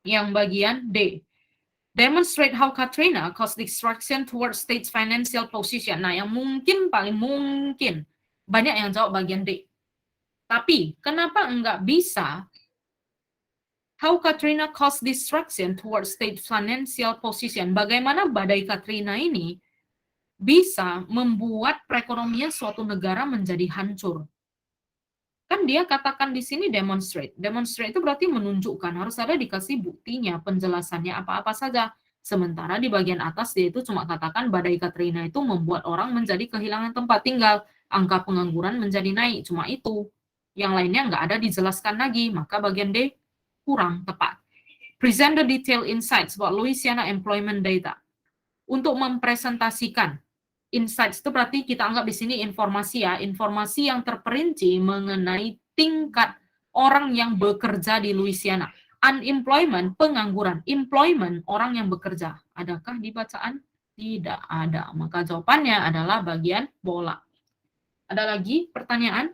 Yang bagian D. Demonstrate how Katrina caused destruction towards state's financial position. Nah, yang mungkin, paling mungkin, banyak yang jawab bagian D. Tapi, kenapa enggak bisa how Katrina caused destruction towards state financial position? Bagaimana badai Katrina ini bisa membuat perekonomian suatu negara menjadi hancur? Kan dia katakan di sini demonstrate. Demonstrate itu berarti menunjukkan, harus ada dikasih buktinya, penjelasannya apa-apa saja. Sementara di bagian atas dia itu cuma katakan badai Katrina itu membuat orang menjadi kehilangan tempat tinggal, angka pengangguran menjadi naik, cuma itu. Yang lainnya nggak ada dijelaskan lagi, maka bagian D kurang tepat. Present the detailed insights about Louisiana employment data. Untuk mempresentasikan insights itu berarti kita anggap di sini informasi ya, informasi yang terperinci mengenai tingkat orang yang bekerja di Louisiana. Unemployment, pengangguran. Employment, orang yang bekerja. Adakah di bacaan? Tidak ada. Maka jawabannya adalah bagian bola. Ada lagi pertanyaan?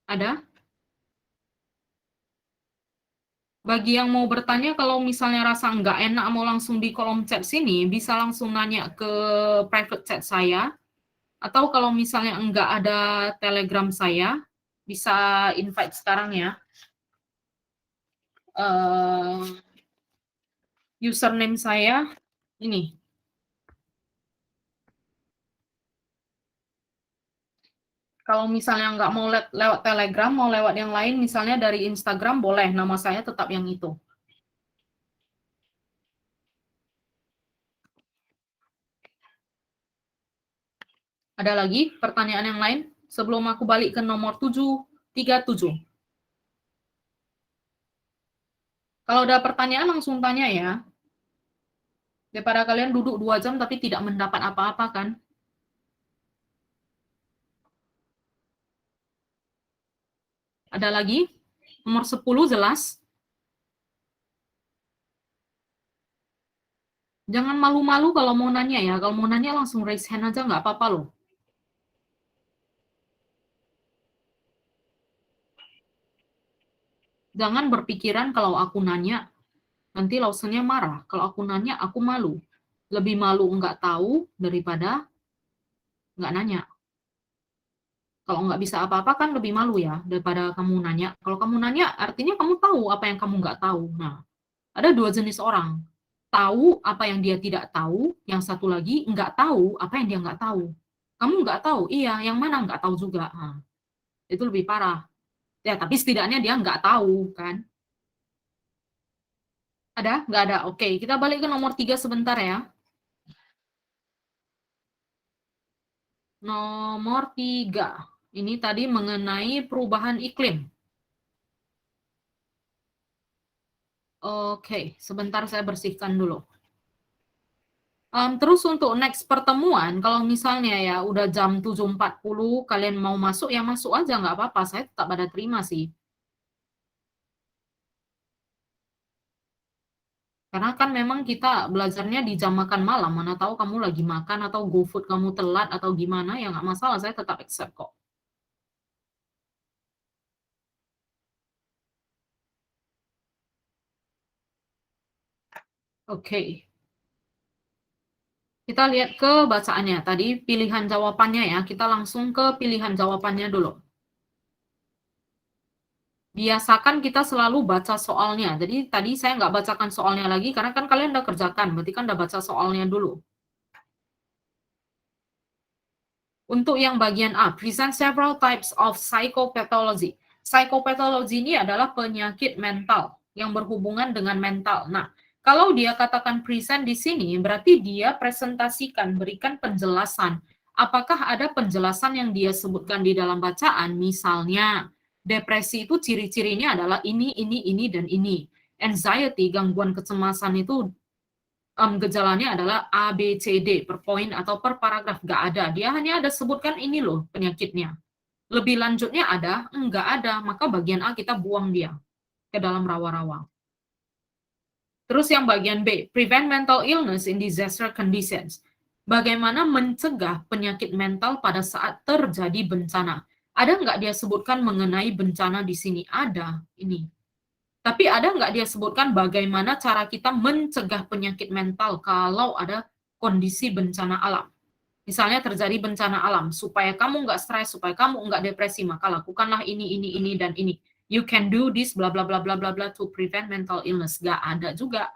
Ada? Bagi yang mau bertanya, kalau misalnya rasa nggak enak mau langsung di kolom chat sini, bisa langsung nanya ke private chat saya. Atau kalau misalnya nggak ada telegram saya, bisa invite sekarang ya. Eh, Username saya ini. Kalau misalnya nggak mau lewat Telegram, mau lewat yang lain, misalnya dari Instagram, boleh. Nama saya tetap yang itu. Ada lagi pertanyaan yang lain? Sebelum aku balik ke nomor 737. Kalau ada pertanyaan, langsung tanya ya. Daripada kalian duduk 2 jam tapi tidak mendapat apa-apa kan? Ada lagi? Nomor 10 jelas? Jangan malu-malu kalau mau nanya ya. Kalau mau nanya langsung raise hand aja, nggak apa-apa loh. Jangan berpikiran kalau aku nanya, nanti Lawsonnya marah. Kalau aku nanya, aku malu. Lebih malu nggak tahu daripada nggak nanya. Kalau nggak bisa apa-apa kan lebih malu ya daripada kamu nanya. Kalau kamu nanya, artinya kamu tahu apa yang kamu nggak tahu. Nah, ada 2 jenis orang. Tahu apa yang dia tidak tahu, yang satu lagi nggak tahu apa yang dia nggak tahu. Kamu nggak tahu, iya, yang mana nggak tahu juga. Nah, itu lebih parah. Ya, tapi setidaknya dia nggak tahu, kan? Ada? Nggak ada. Oke, kita balik ke nomor 3 sebentar ya. Nomor 3. Ini tadi mengenai perubahan iklim. Oke, sebentar saya bersihkan dulu. Terus untuk next pertemuan, kalau misalnya ya udah jam 7.40 kalian mau masuk, ya masuk aja, nggak apa-apa. Saya tetap ada terima sih. Karena kan memang kita belajarnya di jam makan malam. Mana tahu kamu lagi makan atau GoFood kamu telat atau gimana, ya nggak masalah. Saya tetap accept kok. Oke. Kita lihat ke bacaannya. Tadi pilihan jawabannya ya. Kita langsung ke pilihan jawabannya dulu. Biasakan kita selalu baca soalnya. Jadi tadi saya nggak bacakan soalnya lagi karena kan kalian udah kerjakan. Berarti kan udah baca soalnya dulu. Untuk yang bagian A, present several types of psychopathology. Psychopathology ini adalah penyakit mental yang berhubungan dengan mental. Nah, kalau dia katakan present di sini, berarti dia presentasikan, berikan penjelasan. Apakah ada penjelasan yang dia sebutkan di dalam bacaan? Misalnya, depresi itu ciri-cirinya adalah ini, dan ini. Anxiety, gangguan kecemasan itu gejalanya adalah A, B, C, D per poin atau per paragraf. Nggak ada. Dia hanya ada sebutkan ini loh penyakitnya. Lebih lanjutnya ada? Enggak ada. Maka bagian A kita buang dia ke dalam rawa-rawa. Terus yang bagian B, prevent mental illness in disaster conditions. Bagaimana mencegah penyakit mental pada saat terjadi bencana. Ada nggak dia sebutkan mengenai bencana di sini? Ada. Ini. Tapi ada nggak dia sebutkan bagaimana cara kita mencegah penyakit mental kalau ada kondisi bencana alam? Misalnya terjadi bencana alam, supaya kamu nggak stres, supaya kamu nggak depresi, maka lakukanlah ini, dan ini. You can do this, bla bla bla bla bla bla to prevent mental illness. Nggak ada juga.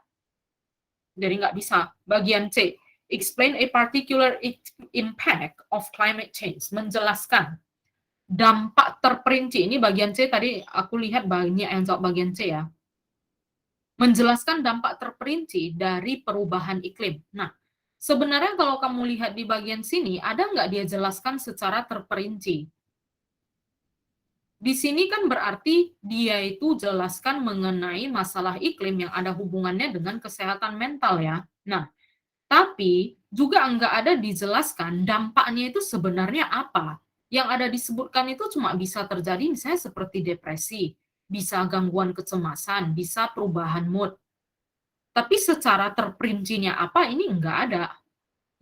Jadi nggak bisa. Bagian C, explain a particular impact of climate change. Menjelaskan dampak terperinci. Ini bagian C tadi aku lihat banyak yang jawab bagian C ya. Menjelaskan dampak terperinci dari perubahan iklim. Nah, sebenarnya kalau kamu lihat di bagian sini, ada nggak dia jelaskan secara terperinci? Di sini kan berarti dia itu jelaskan mengenai masalah iklim yang ada hubungannya dengan kesehatan mental ya. Nah, tapi juga nggak ada dijelaskan dampaknya itu sebenarnya apa. Yang ada disebutkan itu cuma bisa terjadi misalnya seperti depresi, bisa gangguan kecemasan, bisa perubahan mood. Tapi secara terperincinya apa ini enggak ada.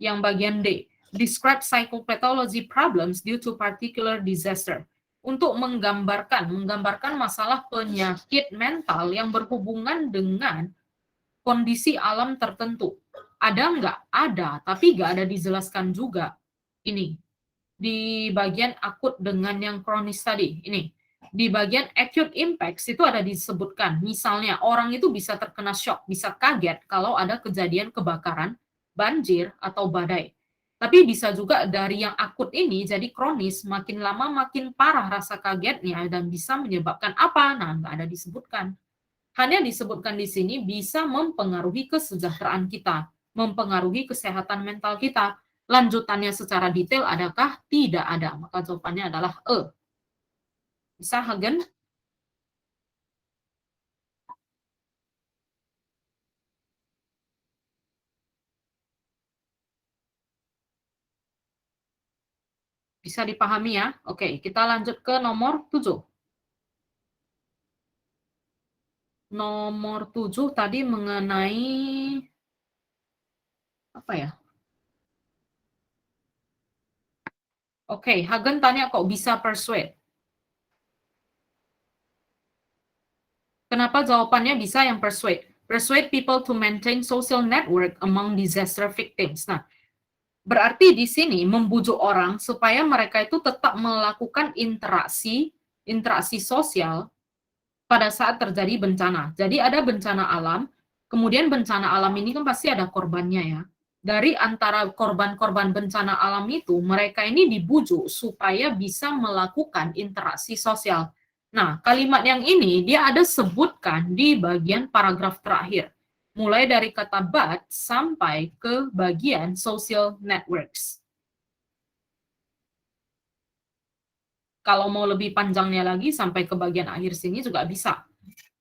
Yang bagian D, describe psychopathology problems due to particular disaster. Untuk menggambarkan masalah penyakit mental yang berhubungan dengan kondisi alam tertentu. Ada enggak? Ada, tapi enggak ada dijelaskan juga. Ini, di bagian akut dengan yang kronis tadi. Ini, di bagian acute impacts itu ada disebutkan, misalnya orang itu bisa terkena shock, bisa kaget kalau ada kejadian kebakaran, banjir, atau badai. Tapi bisa juga dari yang akut ini jadi kronis, makin lama makin parah rasa kagetnya dan bisa menyebabkan apa? Nah, nggak ada disebutkan. Hanya disebutkan di sini bisa mempengaruhi kesejahteraan kita, mempengaruhi kesehatan mental kita. Lanjutannya secara detail adakah? Tidak ada. Maka jawabannya adalah E. Bisa, Hagen? Bisa dipahami ya? Oke, kita lanjut ke nomor 7. Nomor 7 tadi mengenai apa ya? Oke, Hagen tanya kok bisa persuade. Kenapa jawabannya bisa yang persuade? Persuade people to maintain social network among disaster victims. Nah, berarti di sini membujuk orang supaya mereka itu tetap melakukan interaksi sosial pada saat terjadi bencana. Jadi ada bencana alam, kemudian bencana alam ini kan pasti ada korbannya ya. Dari antara korban-korban bencana alam itu, mereka ini dibujuk supaya bisa melakukan interaksi sosial. Nah, kalimat yang ini dia ada sebutkan di bagian paragraf terakhir. Mulai dari kata but sampai ke bagian social networks. Kalau mau lebih panjangnya lagi sampai ke bagian akhir sini juga bisa.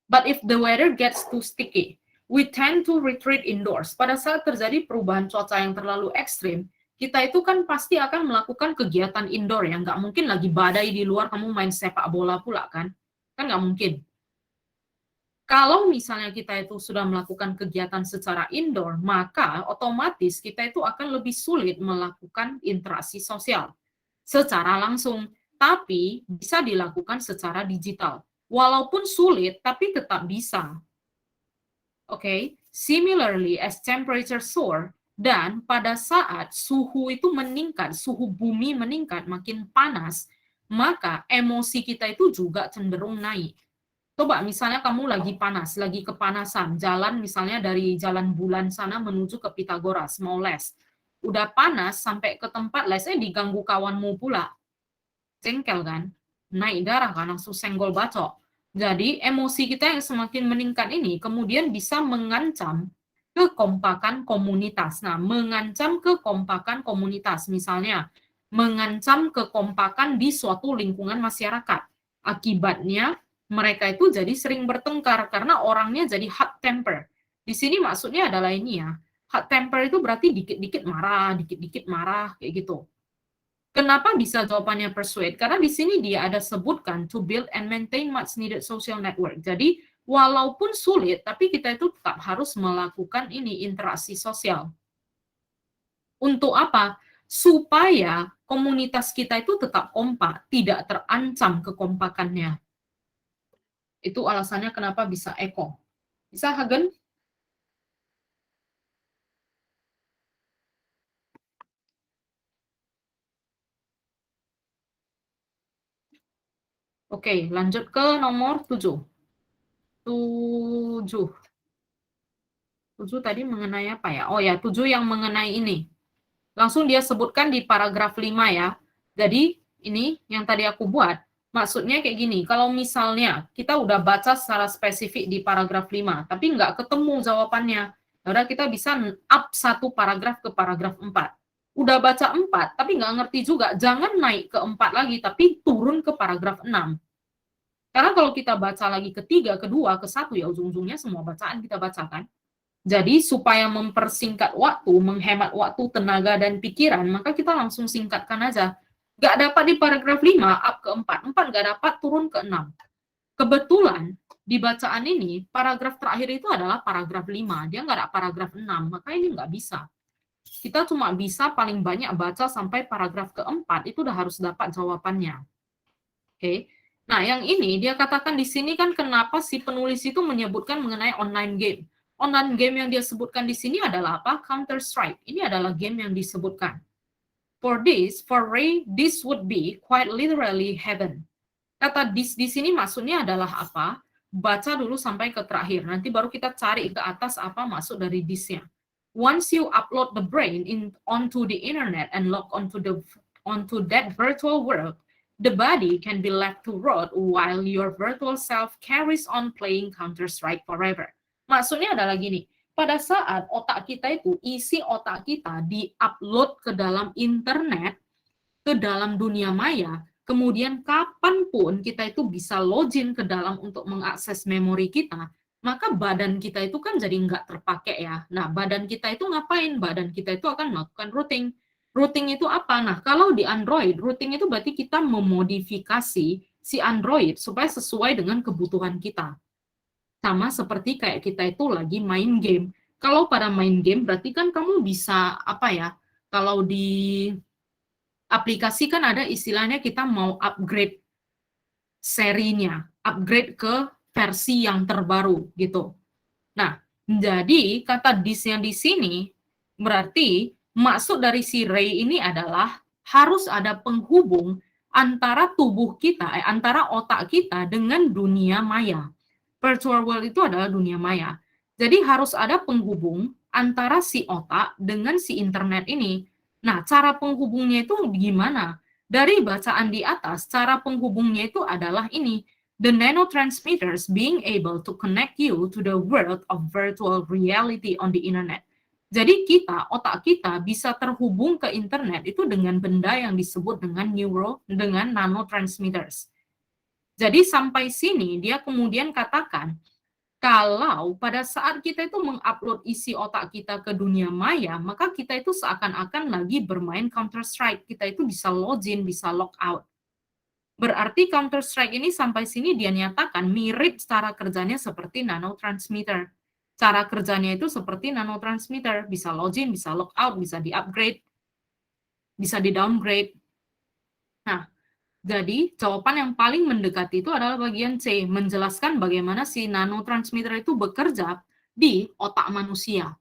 But if the weather gets too sticky, we tend to retreat indoors. Pada saat terjadi perubahan cuaca yang terlalu ekstrim, kita itu kan pasti akan melakukan kegiatan indoor yang nggak mungkin lagi badai di luar kamu main sepak bola pula kan? Kan nggak mungkin. Kalau misalnya kita itu sudah melakukan kegiatan secara indoor, maka otomatis kita itu akan lebih sulit melakukan interaksi sosial secara langsung, tapi bisa dilakukan secara digital. Walaupun sulit, tapi tetap bisa. Oke, similarly as temperature soar, dan pada saat suhu itu meningkat, suhu bumi meningkat, makin panas, maka emosi kita itu juga cenderung naik. Coba misalnya kamu lagi panas, lagi kepanasan, jalan misalnya dari jalan bulan sana menuju ke Pitagoras, mau les. Udah panas sampai ke tempat lesnya diganggu kawanmu pula. Jengkel kan? Naik darah kan, langsung senggol bacok. Jadi emosi kita yang semakin meningkat ini kemudian bisa mengancam kekompakan komunitas. Nah, mengancam kekompakan komunitas, misalnya mengancam kekompakan di suatu lingkungan masyarakat. Akibatnya mereka itu jadi sering bertengkar karena orangnya jadi hot temper. Di sini maksudnya adalah ini ya, hot temper itu berarti dikit-dikit marah, kayak gitu. Kenapa bisa jawabannya persuade? Karena di sini dia ada sebutkan to build and maintain much needed social network. Jadi walaupun sulit, tapi kita itu tetap harus melakukan ini interaksi sosial. Untuk apa? Supaya komunitas kita itu tetap kompak, tidak terancam kekompakannya. Itu alasannya kenapa bisa eco. Bisa, Hagen? Oke, lanjut ke nomor 7. 7. 7 tadi mengenai apa ya? Oh ya, 7 yang mengenai ini. Langsung dia sebutkan di paragraf 5 ya. Jadi ini yang tadi aku buat, maksudnya kayak gini, kalau misalnya kita udah baca secara spesifik di paragraf 5, tapi nggak ketemu jawabannya, udah kita bisa up satu paragraf ke paragraf 4. Udah baca 4, tapi nggak ngerti juga, jangan naik ke 4 lagi, tapi turun ke paragraf 6. Karena kalau kita baca lagi ketiga, kedua, ke satu, ya ujung-ujungnya semua bacaan kita bacakan. Jadi supaya mempersingkat waktu, menghemat waktu, tenaga, dan pikiran, maka kita langsung singkatkan aja. Nggak dapat di paragraf 5, up ke 4. 4 nggak dapat, turun ke 6. Kebetulan di bacaan ini, paragraf terakhir itu adalah paragraf 5. Dia nggak ada paragraf 6, maka ini nggak bisa. Kita cuma bisa paling banyak baca sampai paragraf keempat, itu udah harus dapat jawabannya. Oke. Nah, yang ini dia katakan di sini kan kenapa si penulis itu menyebutkan mengenai online game. Online game yang dia sebutkan di sini adalah apa? Counter Strike. Ini adalah game yang disebutkan. For Ray, this would be quite literally heaven. Kata this di sini maksudnya adalah apa? Baca dulu sampai ke terakhir. Nanti baru kita cari ke atas apa maksud dari this-nya. Once you upload the brain onto the internet and log onto that virtual world, the body can be left to rot while your virtual self carries on playing Counter-Strike forever. Maksudnya adalah gini, pada saat otak kita itu, isi otak kita di-upload ke dalam internet, ke dalam dunia maya, kemudian kapanpun kita itu bisa login ke dalam untuk mengakses memori kita, maka badan kita itu kan jadi nggak terpakai ya. Nah, badan kita itu ngapain? Badan kita itu akan melakukan routing. Routing itu apa? Nah, kalau di Android, routing itu berarti kita memodifikasi si Android supaya sesuai dengan kebutuhan kita. Sama seperti kayak kita itu lagi main game. Kalau pada main game, berarti kan kamu bisa, apa ya, kalau di aplikasi kan ada istilahnya kita mau upgrade serinya, upgrade ke versi yang terbaru gitu. Nah, jadi kata this-nya di sini berarti maksud dari si Ray ini adalah harus ada penghubung antara tubuh kita, antara otak kita dengan dunia maya. Virtual world itu adalah dunia maya. Jadi harus ada penghubung antara si otak dengan si internet ini. Nah, cara penghubungnya itu gimana? Dari bacaan di atas, cara penghubungnya itu adalah ini. The nanotransmitters being able to connect you to the world of virtual reality on the internet. Jadi kita, otak kita bisa terhubung ke internet itu dengan benda yang disebut dengan nanotransmitters. Jadi sampai sini dia kemudian katakan, kalau pada saat kita itu mengupload isi otak kita ke dunia maya, maka kita itu seakan-akan lagi bermain Counter-Strike. Kita itu bisa login, bisa log out. Berarti Counter-Strike ini sampai sini dia nyatakan mirip cara kerjanya seperti nanotransmitter. Cara kerjanya itu seperti nanotransmitter, bisa login, bisa log out, bisa di-upgrade, bisa di-downgrade. Nah, jadi jawaban yang paling mendekati itu adalah bagian C, menjelaskan bagaimana si nanotransmitter itu bekerja di otak manusia.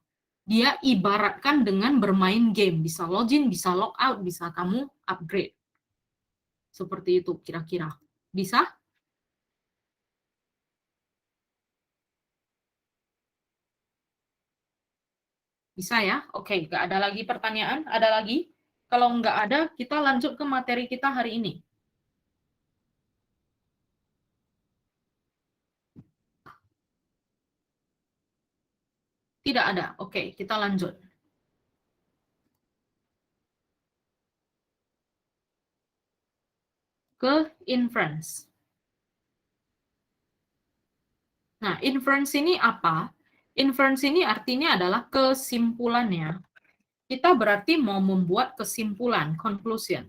Dia ibaratkan dengan bermain game, bisa login, bisa log out, bisa kamu upgrade. Seperti itu kira-kira. Bisa? Bisa ya? Oke, nggak ada lagi pertanyaan? Ada lagi? Kalau nggak ada, kita lanjut ke materi kita hari ini. Tidak ada. Oke, kita lanjut. Ke inference. Nah, inference ini apa? Inference ini artinya adalah kesimpulannya. Kita berarti mau membuat kesimpulan, conclusion.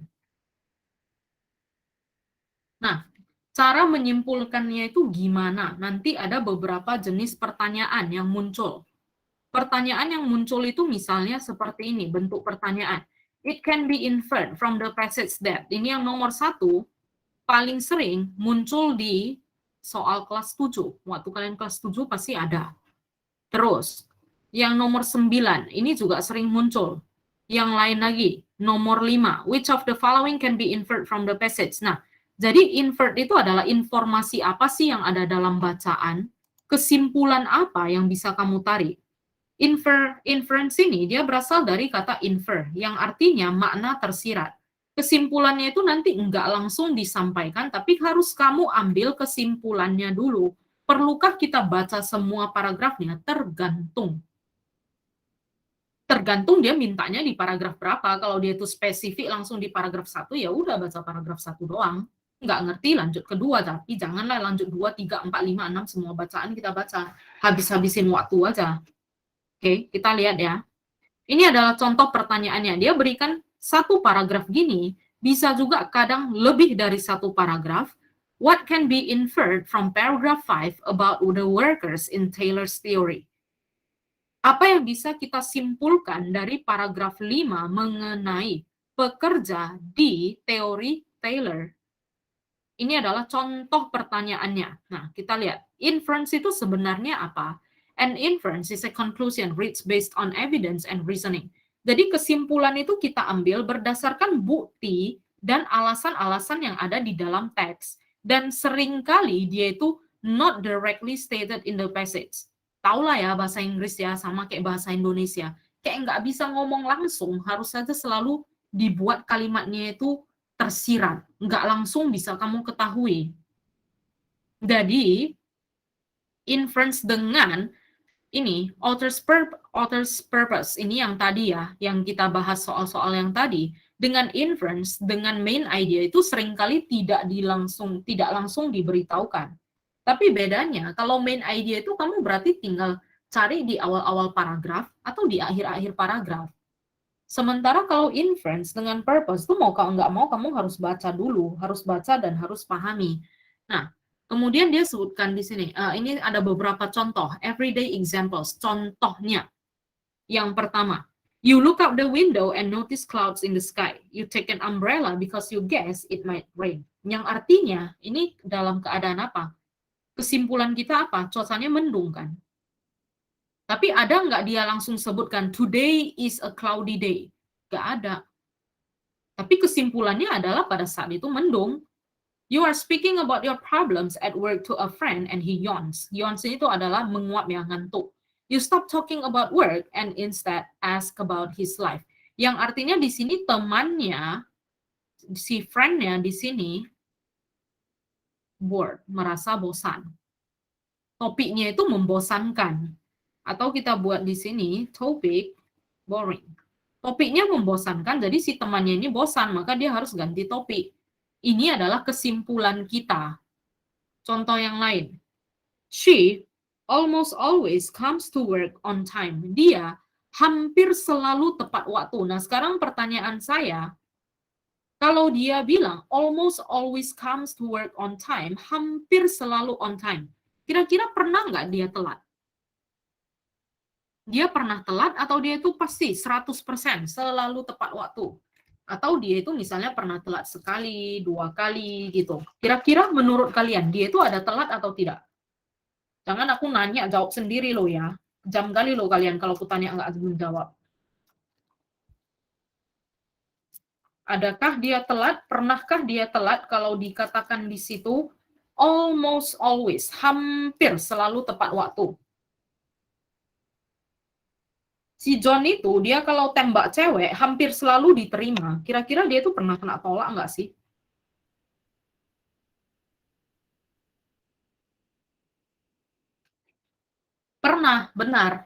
Nah, cara menyimpulkannya itu gimana? Nanti ada beberapa jenis pertanyaan yang muncul. Pertanyaan yang muncul itu misalnya seperti ini, bentuk pertanyaan. It can be inferred from the passage that. Ini yang nomor 1, paling sering muncul di soal kelas 7. Waktu kalian kelas 7 pasti ada. Terus, yang nomor 9, ini juga sering muncul. Yang lain lagi, nomor 5, which of the following can be inferred from the passage? Nah, jadi inferred itu adalah informasi apa sih yang ada dalam bacaan, kesimpulan apa yang bisa kamu tarik. Inference ini dia berasal dari kata infer, yang artinya makna tersirat. Kesimpulannya itu nanti enggak langsung disampaikan, tapi harus kamu ambil kesimpulannya dulu. Perlukah kita baca semua paragrafnya? Tergantung. Tergantung dia mintanya di paragraf berapa. Kalau dia itu spesifik langsung di paragraf 1, ya udah baca paragraf 1 doang. Nggak ngerti lanjut kedua, tapi janganlah lanjut 2, 3, 4, 5, 6, semua bacaan kita baca. Habis-habisin waktu aja. Oke, kita lihat ya. Ini adalah contoh pertanyaannya. Dia berikan satu paragraf gini, bisa juga kadang lebih dari satu paragraf. What can be inferred from paragraph 5 about the workers in Taylor's theory? Apa yang bisa kita simpulkan dari paragraf 5 mengenai pekerja di teori Taylor? Ini adalah contoh pertanyaannya. Nah, kita lihat. Inference itu sebenarnya apa? An inference is a conclusion reached based on evidence and reasoning. Jadi kesimpulan itu kita ambil berdasarkan bukti dan alasan-alasan yang ada di dalam teks. Dan seringkali dia itu not directly stated in the passage. Taulah ya bahasa Inggris ya, sama kayak bahasa Indonesia. Kayak nggak bisa ngomong langsung, harus saja selalu dibuat kalimatnya itu tersirat. Nggak langsung bisa kamu ketahui. Jadi, inference dengan ini author's purpose ini yang tadi ya, yang kita bahas soal-soal yang tadi, dengan inference dengan main idea itu seringkali tidak langsung diberitahukan. Tapi bedanya kalau main idea itu kamu berarti tinggal cari di awal-awal paragraf atau di akhir-akhir paragraf. Sementara kalau inference dengan purpose itu mau kalau nggak mau kamu harus baca dulu, harus baca dan harus pahami. Nah, kemudian dia sebutkan di sini, ini ada beberapa contoh, everyday examples, contohnya. Yang pertama, you look out the window and notice clouds in the sky. You take an umbrella because you guess it might rain. Yang artinya, ini dalam keadaan apa? Kesimpulan kita apa? Cuacanya mendung kan? Tapi ada nggak dia langsung sebutkan, today is a cloudy day? Nggak ada. Tapi kesimpulannya adalah pada saat itu mendung. You are speaking about your problems at work to a friend and he yawns. Yawns itu adalah menguap yang ngantuk. You stop talking about work and instead ask about his life. Yang artinya di sini temannya, si friend-nya di sini bored, merasa bosan. Topiknya itu membosankan. Atau kita buat di sini topic boring. Topiknya membosankan, jadi si temannya ini bosan, maka dia harus ganti topik. Ini adalah kesimpulan kita. Contoh yang lain. She almost always comes to work on time. Dia hampir selalu tepat waktu. Nah, sekarang pertanyaan saya, kalau dia bilang almost always comes to work on time, hampir selalu on time, kira-kira pernah nggak dia telat? Dia pernah telat atau dia itu pasti 100% selalu tepat waktu? Atau dia itu misalnya pernah telat sekali, 2 kali gitu. Kira-kira menurut kalian dia itu ada telat atau tidak? Jangan aku nanya jawab sendiri loh ya. Jam kali loh kalian kalau aku tanya nggak menjawab. Adakah dia telat? Pernahkah dia telat? Kalau dikatakan di situ almost always, hampir selalu tepat waktu. Si John itu, dia kalau tembak cewek, hampir selalu diterima. Kira-kira dia itu pernah kena tolak nggak sih? Pernah, benar.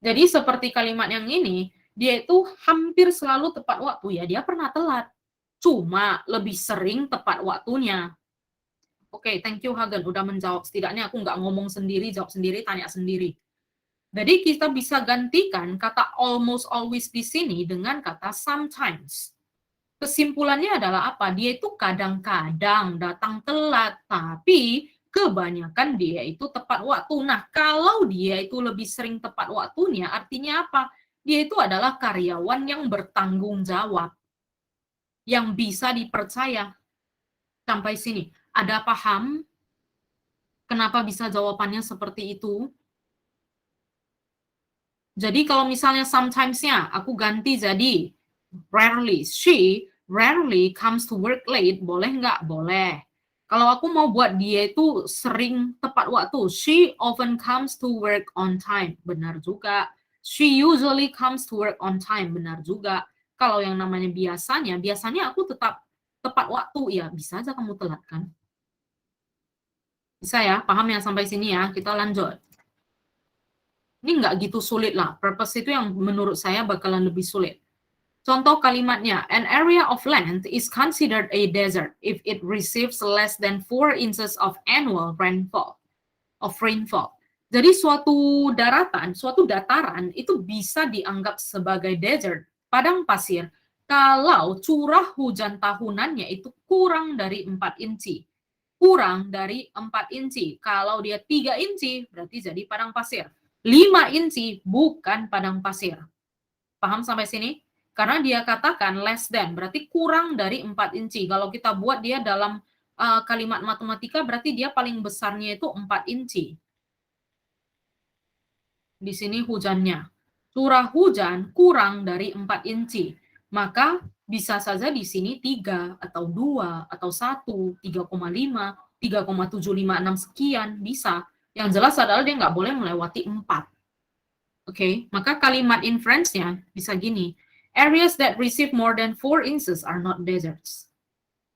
Jadi seperti kalimat yang ini, dia itu hampir selalu tepat waktu. Ya, dia pernah telat. Cuma lebih sering tepat waktunya. Oke, thank you Hagen, udah menjawab. Setidaknya aku nggak ngomong sendiri, jawab sendiri, tanya sendiri. Jadi kita bisa gantikan kata almost always di sini dengan kata sometimes. Kesimpulannya adalah apa? Dia itu kadang-kadang datang telat, tapi kebanyakan dia itu tepat waktu. Nah, kalau dia itu lebih sering tepat waktunya, artinya apa? Dia itu adalah karyawan yang bertanggung jawab, yang bisa dipercaya. Sampai sini, ada paham kenapa bisa jawabannya seperti itu? Jadi kalau misalnya sometimes-nya aku ganti jadi rarely. She rarely comes to work late. Boleh nggak? Boleh. Kalau aku mau buat dia itu sering tepat waktu. She often comes to work on time. Benar juga. She usually comes to work on time. Benar juga. Kalau yang namanya biasanya aku tetap tepat waktu. Ya, bisa aja kamu telat kan? Bisa ya? Paham ya sampai sini ya? Kita lanjut. Ini nggak gitu sulit lah. Purpose itu yang menurut saya bakalan lebih sulit. Contoh kalimatnya, an area of land is considered a desert if it receives less than 4 inches of annual rainfall. Jadi suatu dataran itu bisa dianggap sebagai desert, padang pasir, kalau curah hujan tahunannya itu kurang dari 4 inci. Kurang dari 4 inci. Kalau dia 3 inci, berarti jadi padang pasir. 5 inci bukan padang pasir. Paham sampai sini? Karena dia katakan less than, berarti kurang dari 4 inci. Kalau kita buat dia dalam kalimat matematika, berarti dia paling besarnya itu 4 inci. Di sini hujannya. Curah hujan kurang dari 4 inci. Maka Bisa saja di sini 3 atau 2 atau 1, 3,5, 3,756 sekian, bisa. Yang jelas adalah dia nggak boleh melewati 4. Oke, maka kalimat inference-nya bisa gini. Areas that receive more than 4 inches are not deserts.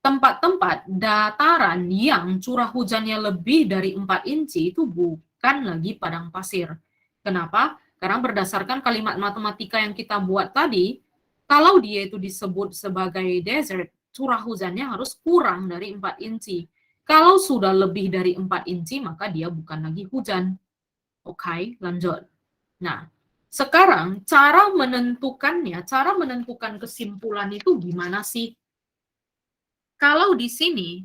Tempat-tempat dataran yang curah hujannya lebih dari 4 inci itu bukan lagi padang pasir. Kenapa? Karena berdasarkan kalimat matematika yang kita buat tadi, kalau dia itu disebut sebagai desert, curah hujannya harus kurang dari 4 inci. Kalau sudah lebih dari 4 inci, maka dia bukan lagi hujan. Oke, lanjut. Nah, sekarang cara menentukan kesimpulan itu gimana sih? Kalau di sini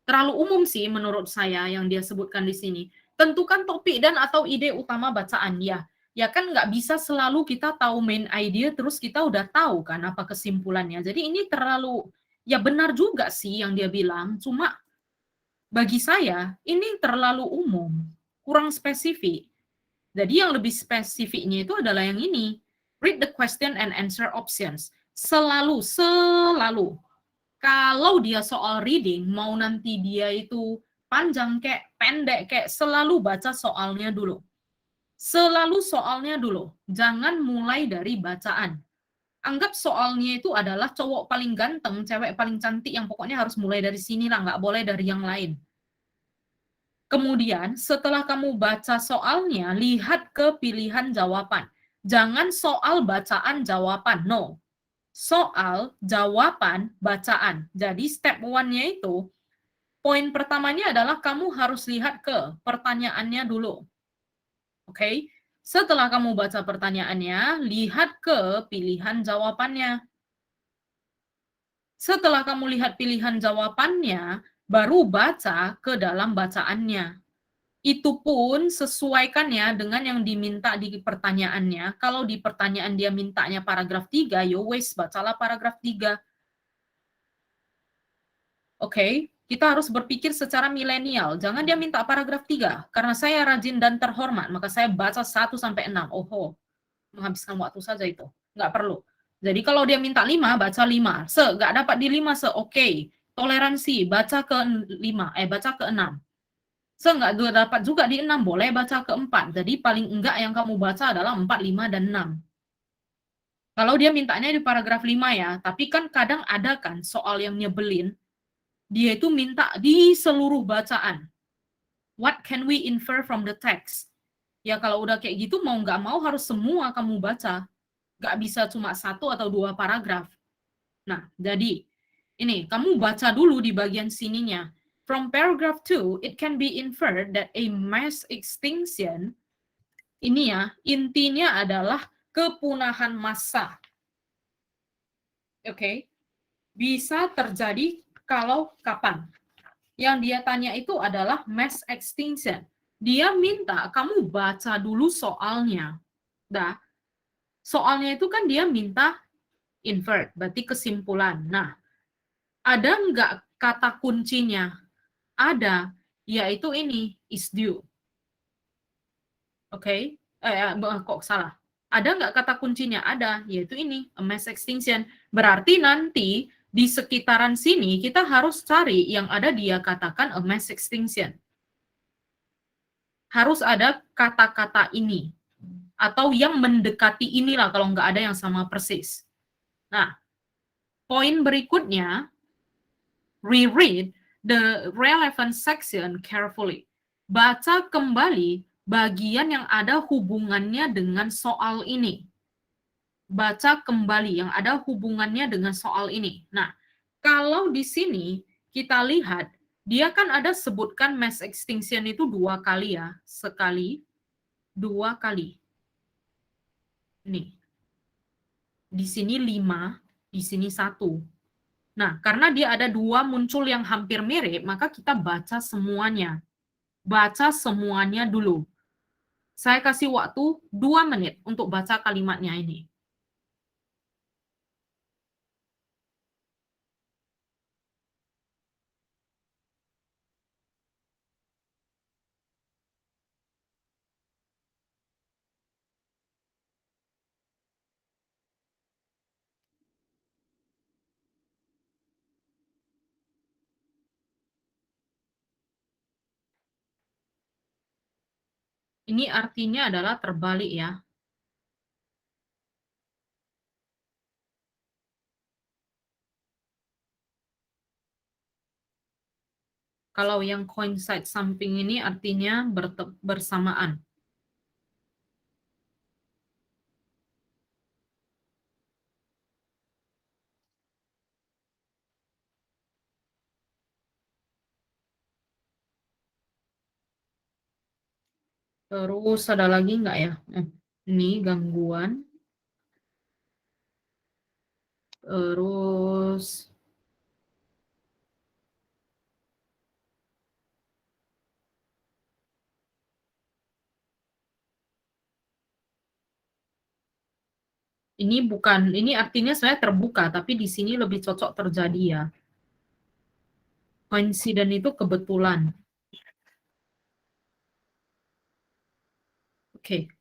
terlalu umum sih menurut saya yang dia sebutkan di sini. Tentukan topik dan atau ide utama bacaan. Ya, ya kan nggak bisa selalu kita tahu main idea terus kita udah tahu kan apa kesimpulannya. Jadi ini terlalu, ya benar juga sih yang dia bilang. Cuma bagi saya ini terlalu umum, kurang spesifik. Jadi yang lebih spesifiknya itu adalah yang ini. Read the question and answer options. Selalu kalau dia soal reading, mau nanti dia itu panjang kayak pendek kayak selalu baca soalnya dulu. Selalu soalnya dulu. Jangan mulai dari bacaan. Anggap soalnya itu adalah cowok paling ganteng, cewek paling cantik yang pokoknya harus mulai dari sini lah, nggak boleh dari yang lain. Kemudian setelah kamu baca soalnya, lihat ke pilihan jawaban. Jangan soal bacaan jawaban, no. Soal jawaban bacaan. Jadi step one-nya itu, poin pertamanya adalah kamu harus lihat ke pertanyaannya dulu. Oke? Setelah kamu baca pertanyaannya, lihat ke pilihan jawabannya. Setelah kamu lihat pilihan jawabannya, baru baca ke dalam bacaannya. Itu pun sesuaikan ya dengan yang diminta di pertanyaannya. Kalau di pertanyaan dia mintanya paragraf 3, yo wes bacalah paragraf 3. Oke, kita harus berpikir secara milenial. Jangan dia minta paragraf 3. Karena saya rajin dan terhormat, maka saya baca 1 sampai 6. Oho, menghabiskan waktu saja itu. Nggak perlu. Jadi kalau dia minta 5, baca 5. Nggak dapat di 5, oke. Toleransi, baca ke 5, baca ke 6. Nggak dapat juga di 6, boleh baca ke 4. Jadi paling enggak yang kamu baca adalah 4, 5, dan 6. Kalau dia mintanya di paragraf 5 ya, tapi kan kadang ada kan soal yang nyebelin, dia itu minta di seluruh bacaan. What can we infer from the text? Ya kalau udah kayak gitu mau nggak mau harus semua kamu baca. Nggak bisa cuma 1 atau 2 paragraf. Nah, jadi ini kamu baca dulu di bagian sininya. From paragraph 2, it can be inferred that a mass extinction, ini ya, intinya adalah kepunahan massa. Oke, bisa terjadi kalau kapan? Yang dia tanya itu adalah mass extinction. Dia minta kamu baca dulu soalnya. Dah, soalnya itu kan dia minta invert, berarti kesimpulan. Nah, ada nggak kata kuncinya? Ada, yaitu ini, is due. Oke, kok salah? Ada nggak kata kuncinya? Ada, yaitu ini, a mass extinction. Berarti nanti di sekitaran sini kita harus cari yang ada dia katakan a mass extinction. Harus ada kata-kata ini. Atau yang mendekati inilah kalau nggak ada yang sama persis. Nah, poin berikutnya, reread the relevant section carefully. Baca kembali bagian yang ada hubungannya dengan soal ini. Baca kembali yang ada hubungannya dengan soal ini. Nah, kalau di sini kita lihat, dia kan ada sebutkan mass extinction itu 2 kali ya. Sekali, 2 kali. Nih, di sini 5, di sini 1. Nah, karena dia ada 2 muncul yang hampir mirip, maka kita baca semuanya. Baca semuanya dulu. Saya kasih waktu 2 menit untuk baca kalimatnya ini. Ini artinya adalah terbalik ya. Kalau yang coincide samping ini artinya bersamaan. Terus ada lagi nggak ya? Ini gangguan. Terus ini artinya saya terbuka, tapi di sini lebih cocok terjadi ya. Coincident itu kebetulan. Oke.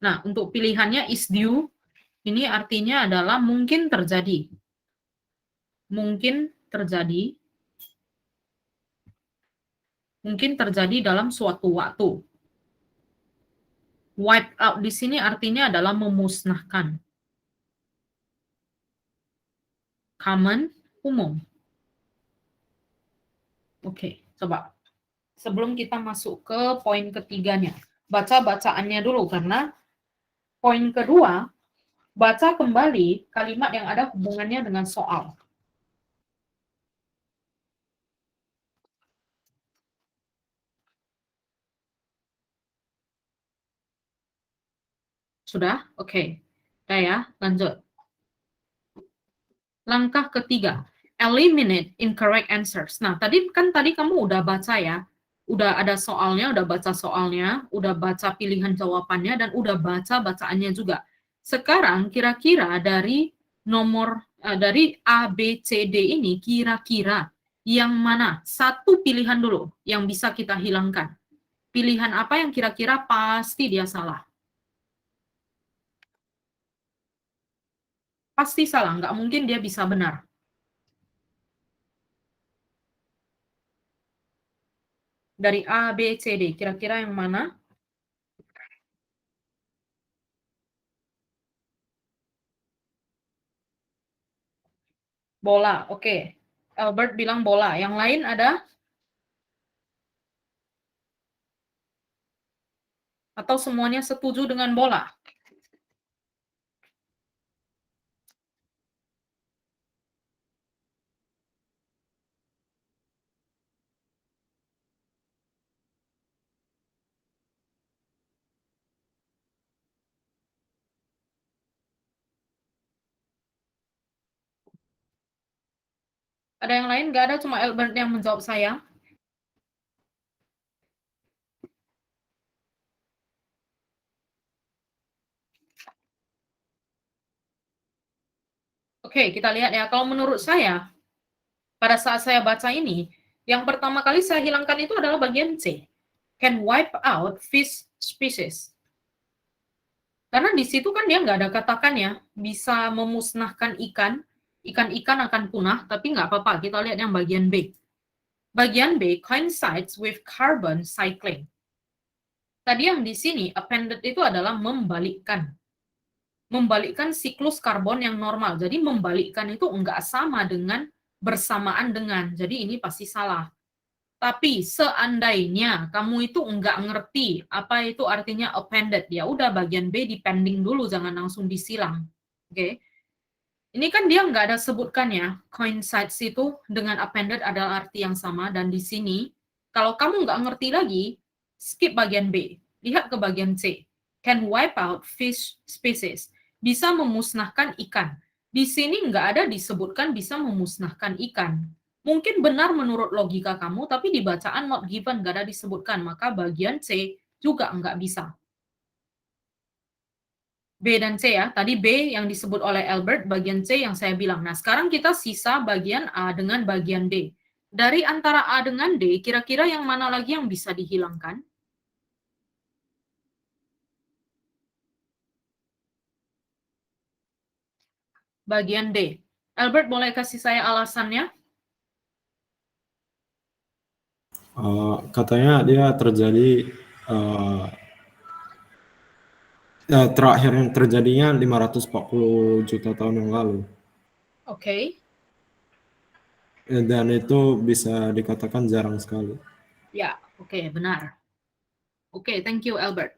Nah, untuk pilihannya is due, ini artinya adalah mungkin terjadi. Mungkin terjadi. Mungkin terjadi dalam suatu waktu. Wipe out di sini artinya adalah memusnahkan. Common, umum. Oke, coba. Sebelum kita masuk ke poin ketiganya, baca bacaannya dulu karena poin kedua, baca kembali kalimat yang ada hubungannya dengan soal. Sudah? Oke. Udah ya, lanjut. Langkah ketiga, eliminate incorrect answers. Nah, tadi kamu udah baca ya. Udah ada soalnya, udah baca soalnya, udah baca pilihan jawabannya, dan udah baca bacaannya juga. Sekarang kira-kira dari dari A, B, C, D ini kira-kira yang mana? Satu pilihan dulu yang bisa kita hilangkan. Pilihan apa yang kira-kira pasti dia salah? Pasti salah, nggak mungkin dia bisa benar. Dari A, B, C, D, kira-kira yang mana? Bola, oke. Albert bilang bola. Yang lain ada? Atau semuanya setuju dengan bola? Ada yang lain? Nggak ada, cuma Albert yang menjawab saya. Oke, kita lihat ya. Kalau menurut saya, pada saat saya baca ini, yang pertama kali saya hilangkan itu adalah bagian C. Can wipe out fish species. Karena di situ kan dia nggak ada katakannya, bisa memusnahkan ikan, ikan-ikan akan punah, tapi nggak apa-apa. Kita lihat yang bagian B. Bagian B coincides with carbon cycling. Tadi yang di sini appended itu adalah membalikkan. Membalikkan siklus karbon yang normal. Jadi membalikkan itu enggak sama dengan bersamaan dengan. Jadi ini pasti salah. Tapi seandainya kamu itu enggak ngerti apa itu artinya appended, ya udah bagian B depending dulu, jangan langsung disilang. Oke. Ini kan dia nggak ada sebutkan ya, coincides itu dengan appended adalah arti yang sama, dan di sini, kalau kamu nggak ngerti lagi, skip bagian B. Lihat ke bagian C. Can wipe out fish species. Bisa memusnahkan ikan. Di sini nggak ada disebutkan bisa memusnahkan ikan. Mungkin benar menurut logika kamu, tapi di bacaan not given nggak ada disebutkan, maka bagian C juga nggak bisa. B dan C ya. Tadi B yang disebut oleh Albert, bagian C yang saya bilang. Nah, sekarang kita sisa bagian A dengan bagian D. Dari antara A dengan D, kira-kira yang mana lagi yang bisa dihilangkan? Bagian D. Albert, boleh kasih saya alasannya? Katanya dia terjadi uh, Terakhir yang terjadinya 540 juta tahun yang lalu. Oke. Dan itu bisa dikatakan jarang sekali. Ya, oke, benar. Oke, thank you Albert.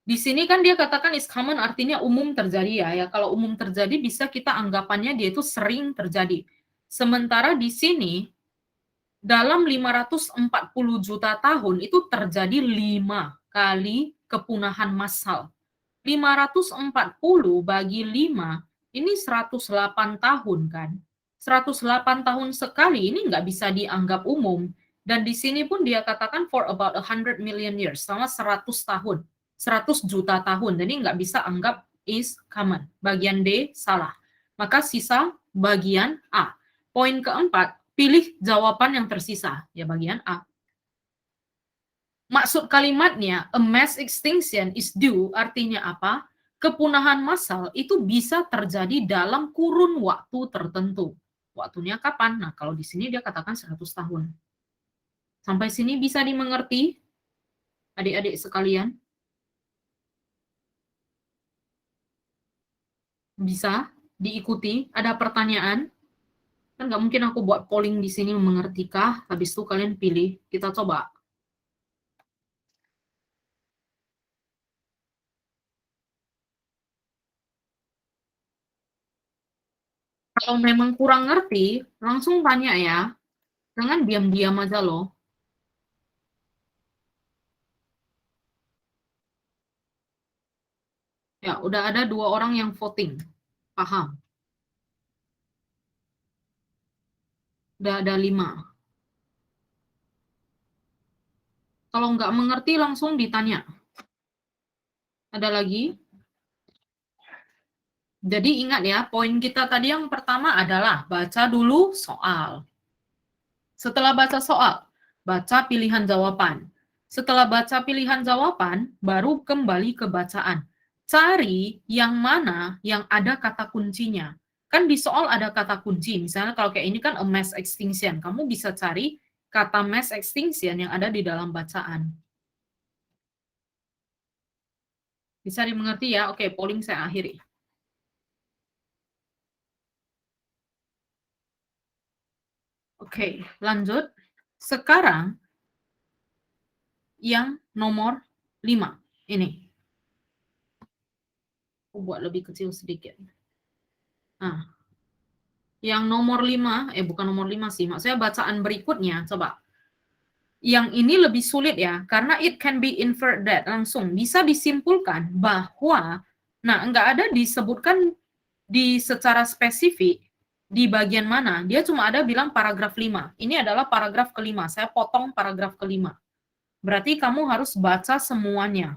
Di sini kan dia katakan is common artinya umum terjadi ya. Ya, kalau umum terjadi bisa kita anggapannya dia itu sering terjadi. Sementara di sini dalam 540 juta tahun itu terjadi 5 kali kepunahan massal. 540 bagi 5 ini 108 tahun kan. 108 tahun sekali ini nggak bisa dianggap umum. Dan di sini pun dia katakan for about 100 million years, selama 100 tahun, 100 juta tahun. Jadi nggak bisa anggap is common. Bagian D salah. Maka sisa bagian A. Poin keempat, pilih jawaban yang tersisa. Ya bagian A. Maksud kalimatnya, a mass extinction is due, artinya apa? Kepunahan massal itu bisa terjadi dalam kurun waktu tertentu. Waktunya kapan? Nah, kalau di sini dia katakan 100 tahun. Sampai sini bisa dimengerti, adik-adik sekalian? Bisa diikuti? Ada pertanyaan? Kan nggak mungkin aku buat polling di sini mengertikah? Habis itu kalian pilih. Kita coba. Kalau memang kurang ngerti, langsung tanya ya. Jangan diam-diam aja loh. Ya, udah ada 2 orang yang voting. Paham. Udah ada 5. Kalau nggak mengerti langsung ditanya. Ada lagi? Jadi ingat ya, poin kita tadi yang pertama adalah baca dulu soal. Setelah baca soal, baca pilihan jawaban. Setelah baca pilihan jawaban, baru kembali ke bacaan. Cari yang mana yang ada kata kuncinya. Kan di soal ada kata kunci. Misalnya kalau kayak ini kan a mass extinction. Kamu bisa cari kata mass extinction yang ada di dalam bacaan. Bisa dimengerti ya? Oke, polling saya akhiri. Oke, lanjut. Sekarang yang nomor 5. Ini. Aku buat lebih kecil sedikit. Nah, yang nomor 5, bukan nomor 5 sih, maksudnya bacaan berikutnya, coba. Yang ini lebih sulit ya, karena it can be inferred that, langsung bisa disimpulkan bahwa, nah nggak ada disebutkan di secara spesifik di bagian mana, dia cuma ada bilang paragraf 5. Ini adalah paragraf kelima, saya potong paragraf kelima. Berarti kamu harus baca semuanya.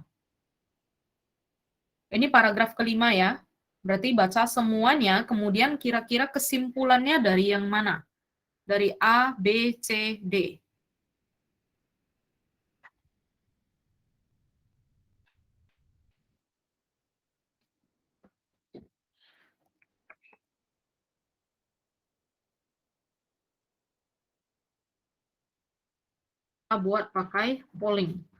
Ini paragraf kelima ya. Berarti baca semuanya, kemudian kira-kira kesimpulannya dari yang mana? Dari A, B, C, D. Kita buat pakai polling.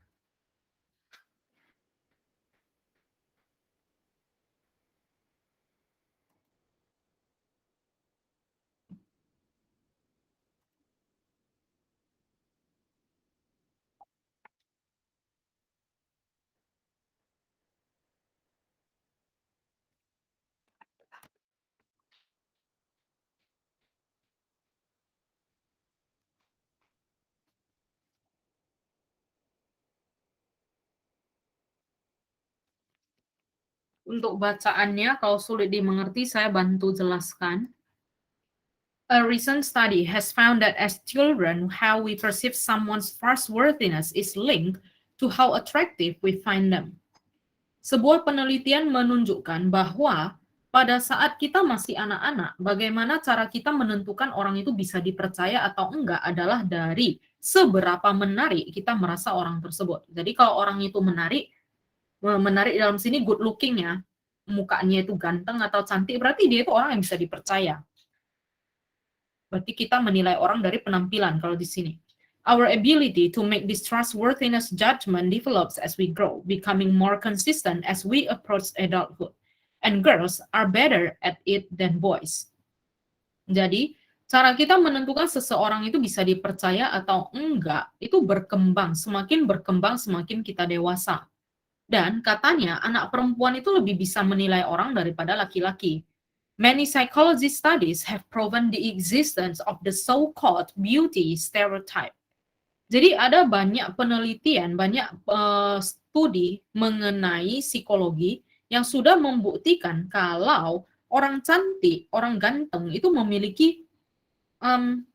Untuk bacaannya, kalau sulit dimengerti, saya bantu jelaskan. A recent study has found that as children, how we perceive someone's trustworthiness is linked to how attractive we find them. Sebuah penelitian menunjukkan bahwa pada saat kita masih anak-anak, bagaimana cara kita menentukan orang itu bisa dipercaya atau enggak adalah dari seberapa menarik kita merasa orang tersebut. Jadi kalau orang itu menarik dalam sini good looking ya, mukanya itu ganteng atau cantik, berarti dia itu orang yang bisa dipercaya. Berarti kita menilai orang dari penampilan kalau di sini. Our ability to make this trustworthiness judgment develops as we grow, becoming more consistent as we approach adulthood. And girls are better at it than boys. Jadi, cara kita menentukan seseorang itu bisa dipercaya atau enggak, itu berkembang. Semakin berkembang, semakin kita dewasa. Dan katanya, anak perempuan itu lebih bisa menilai orang daripada laki-laki. Many psychology studies have proven the existence of the so-called beauty stereotype. Jadi ada banyak penelitian, banyak studi mengenai psikologi yang sudah membuktikan kalau orang cantik, orang ganteng itu memiliki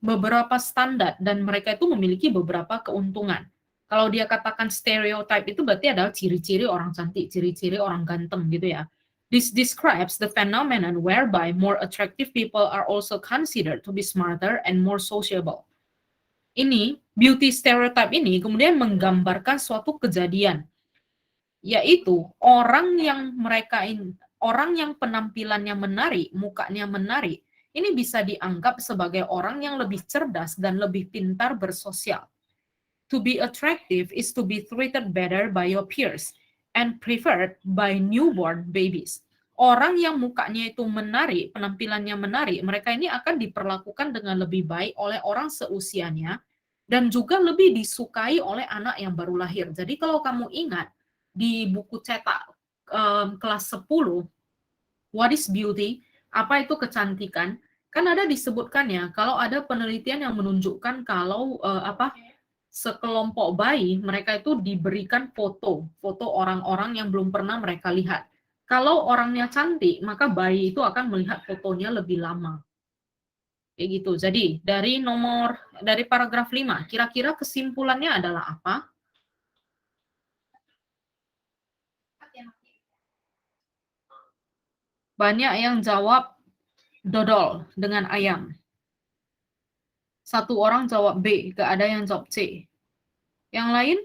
beberapa standar dan mereka itu memiliki beberapa keuntungan. Kalau dia katakan stereotype itu berarti adalah ciri-ciri orang cantik, ciri-ciri orang ganteng gitu ya. This describes the phenomenon whereby more attractive people are also considered to be smarter and more sociable. Ini, beauty stereotype ini kemudian menggambarkan suatu kejadian, yaitu orang yang penampilannya menarik, mukanya menarik, ini bisa dianggap sebagai orang yang lebih cerdas dan lebih pintar bersosial. To be attractive is to be treated better by your peers and preferred by newborn babies. Orang yang mukanya itu menarik, penampilannya menarik, mereka ini akan diperlakukan dengan lebih baik oleh orang seusianya dan juga lebih disukai oleh anak yang baru lahir. Jadi kalau kamu ingat di buku cetak kelas 10, What is Beauty? Apa itu kecantikan? Kan ada disebutkannya kalau ada penelitian yang menunjukkan kalau sekelompok bayi mereka itu diberikan foto orang-orang yang belum pernah mereka lihat. Kalau orangnya cantik, maka bayi itu akan melihat fotonya lebih lama. Kayak gitu. Jadi dari paragraf 5, kira-kira kesimpulannya adalah apa? Banyak yang jawab dodol dengan ayam. Satu orang jawab B, gak ada yang jawab C. Yang lain?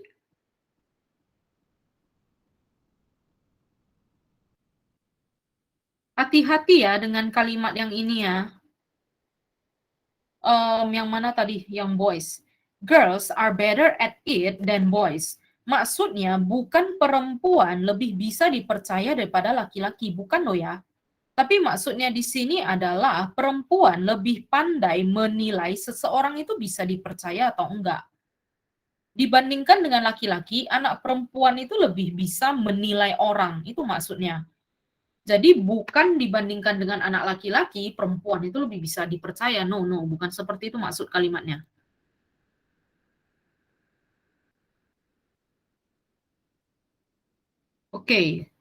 Hati-hati ya dengan kalimat yang ini ya. Yang mana tadi? Yang boys. Girls are better at it than boys. Maksudnya bukan perempuan lebih bisa dipercaya daripada laki-laki, bukan loh ya. Tapi maksudnya di sini adalah perempuan lebih pandai menilai seseorang itu bisa dipercaya atau enggak. Dibandingkan dengan laki-laki, anak perempuan itu lebih bisa menilai orang, itu maksudnya. Jadi bukan dibandingkan dengan anak laki-laki, perempuan itu lebih bisa dipercaya. No, bukan seperti itu maksud kalimatnya. Oke.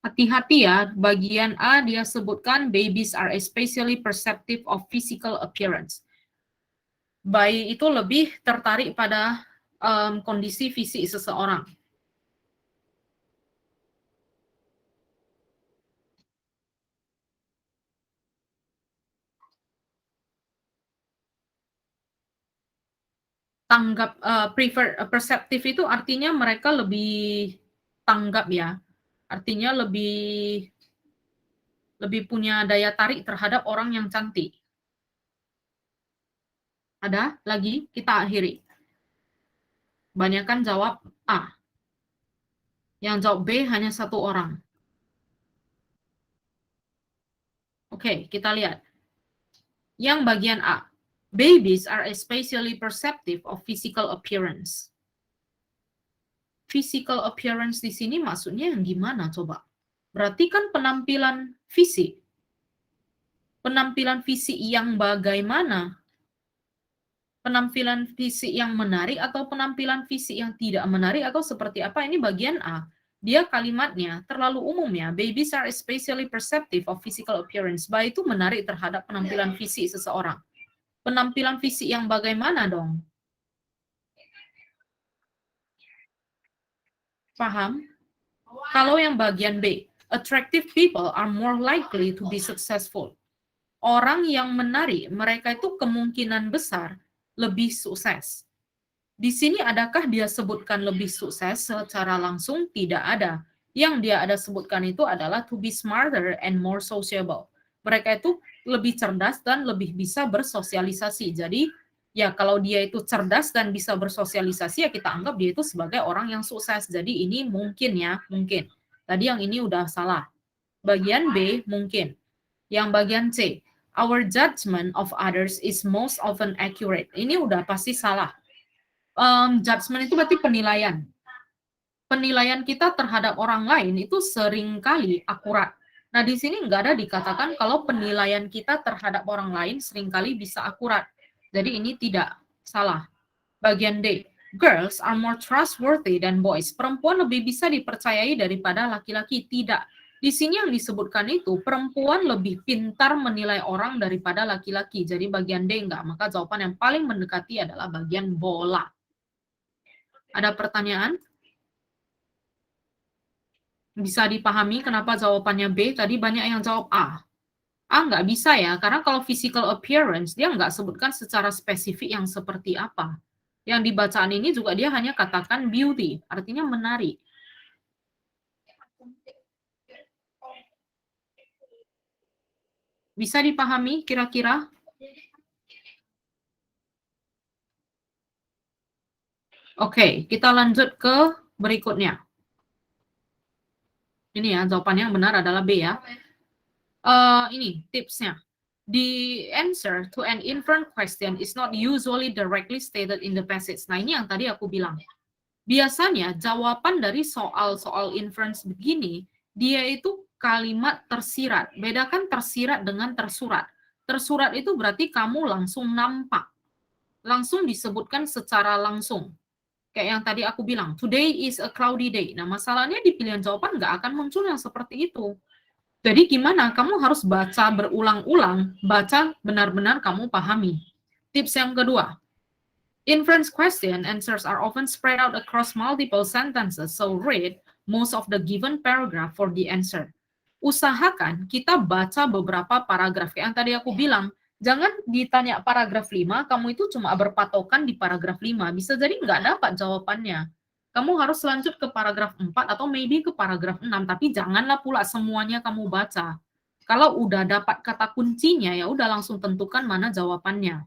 Hati-hati ya, bagian A dia sebutkan babies are especially perceptive of physical appearance. Bayi itu lebih tertarik pada kondisi fisik seseorang. Perceptive itu artinya mereka lebih tanggap ya. Artinya lebih punya daya tarik terhadap orang yang cantik. Ada lagi? Kita akhiri. Banyakan jawab A. Yang jawab B hanya satu orang. Oke, kita lihat. Yang bagian A. Babies are especially perceptive of physical appearance. Physical appearance di sini maksudnya yang gimana coba? Berarti kan penampilan fisik. Penampilan fisik yang bagaimana? Penampilan fisik yang menarik atau penampilan fisik yang tidak menarik atau seperti apa? Ini bagian A. Dia kalimatnya terlalu umum ya. Babies are especially perceptive of physical appearance. Bayi itu menarik terhadap penampilan fisik seseorang. Penampilan fisik yang bagaimana dong? Paham? Kalau yang bagian B, attractive people are more likely to be successful. Orang yang menarik, mereka itu kemungkinan besar lebih sukses. Di sini adakah dia sebutkan lebih sukses secara langsung? Tidak ada. Yang dia ada sebutkan itu adalah to be smarter and more sociable. Mereka itu lebih cerdas dan lebih bisa bersosialisasi. Jadi ya kalau dia itu cerdas dan bisa bersosialisasi ya kita anggap dia itu sebagai orang yang sukses. Jadi ini mungkin ya, mungkin. Tadi yang ini udah salah. Bagian B mungkin. Yang bagian C, our judgment of others is most often accurate. Ini udah pasti salah. Judgment itu berarti penilaian. Penilaian kita terhadap orang lain itu seringkali akurat. Nah, di sini nggak ada dikatakan kalau penilaian kita terhadap orang lain seringkali bisa akurat. Jadi ini tidak salah. Bagian D, girls are more trustworthy than boys. Perempuan lebih bisa dipercayai daripada laki-laki. Tidak. Di sini yang disebutkan itu perempuan lebih pintar menilai orang daripada laki-laki. Jadi bagian D enggak. Maka jawaban yang paling mendekati adalah bagian bola. Ada pertanyaan? Bisa dipahami kenapa jawabannya B? Tadi banyak yang jawab A. A nggak bisa ya, karena kalau physical appearance, dia nggak sebutkan secara spesifik yang seperti apa. Yang di bacaan ini juga dia hanya katakan beauty, artinya menarik. Bisa dipahami kira-kira? Oke, kita lanjut ke berikutnya. Ini ya, jawabannya yang benar adalah B ya. Ini tipsnya. The answer to an inference question is not usually directly stated in the passage. Nah, ini yang tadi aku bilang. Biasanya jawaban dari soal-soal inference begini, dia itu kalimat tersirat. Bedakan tersirat dengan tersurat. Tersurat itu berarti kamu langsung nampak. Langsung disebutkan secara langsung. Kayak yang tadi aku bilang, today is a cloudy day. Nah, masalahnya di pilihan jawaban nggak akan muncul yang seperti itu. Jadi gimana? Kamu harus baca berulang-ulang, baca benar-benar kamu pahami. Tips yang kedua, inference question answers are often spread out across multiple sentences, so read most of the given paragraph for the answer. Usahakan kita baca beberapa paragraf. Yang tadi aku bilang, jangan ditanya paragraf 5, kamu itu cuma berpatokan di paragraf 5. Bisa jadi nggak dapat jawabannya. Kamu harus lanjut ke paragraf 4 atau maybe ke paragraf 6, tapi janganlah pula semuanya kamu baca. Kalau udah dapat kata kuncinya, ya udah langsung tentukan mana jawabannya.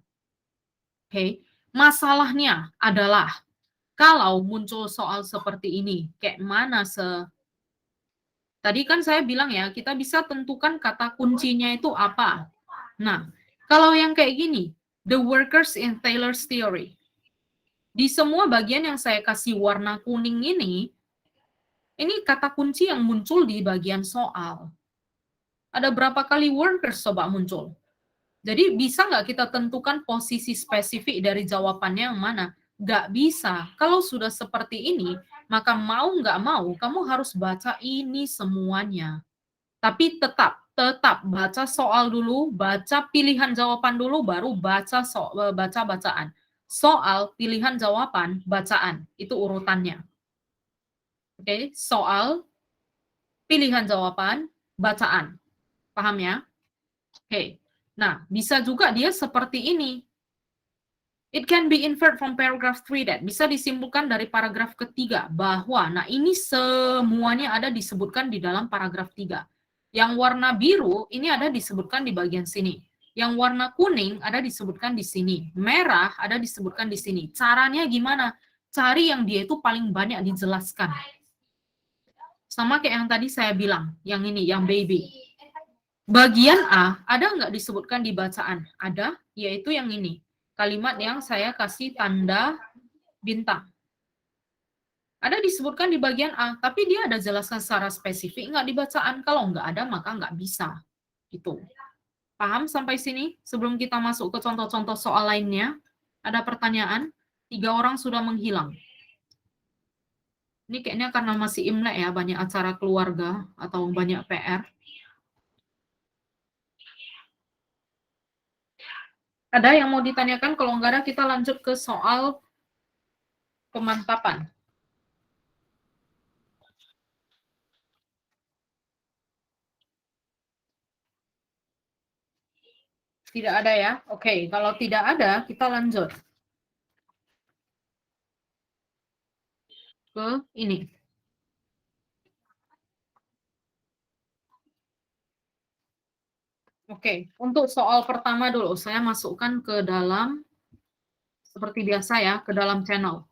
Oke, masalahnya adalah kalau muncul soal seperti ini, kayak mana tadi kan saya bilang ya, kita bisa tentukan kata kuncinya itu apa. Nah, kalau yang kayak gini, the workers in Taylor's theory. Di semua bagian yang saya kasih warna kuning ini kata kunci yang muncul di bagian soal. Ada berapa kali workers coba muncul? Jadi bisa nggak kita tentukan posisi spesifik dari jawabannya yang mana? Nggak bisa. Kalau sudah seperti ini, maka mau nggak mau, kamu harus baca ini semuanya. Tapi tetap baca soal dulu, baca pilihan jawaban dulu, baru baca bacaan. Soal, pilihan jawaban, bacaan. Itu urutannya. Oke, soal, pilihan jawaban, bacaan. Paham ya? Oke. Nah, bisa juga dia seperti ini. It can be inferred from paragraph 3 that bisa disimpulkan dari paragraf ketiga bahwa nah ini semuanya ada disebutkan di dalam paragraf 3. Yang warna biru ini ada disebutkan di bagian sini. Yang warna kuning ada disebutkan di sini. Merah ada disebutkan di sini. Caranya gimana? Cari yang dia itu paling banyak dijelaskan. Sama kayak yang tadi saya bilang, yang ini, yang baby. Bagian A ada nggak disebutkan di bacaan? Ada, yaitu yang ini. Kalimat yang saya kasih tanda bintang. Ada disebutkan di bagian A, tapi dia ada jelaskan secara spesifik nggak di bacaan. Kalau nggak ada, maka nggak bisa. Gitu. Paham sampai sini? Sebelum kita masuk ke contoh-contoh soal lainnya, ada pertanyaan? 3 orang sudah menghilang. Ini kayaknya karena masih Imlek ya, banyak acara keluarga atau banyak PR. Ada yang mau ditanyakan? Kalau nggak ada, kita lanjut ke soal pemantapan. Tidak ada ya? Oke, kalau tidak ada, kita lanjut ke ini. Oke, untuk soal pertama dulu, saya masukkan ke dalam, seperti biasa ya, ke dalam channel.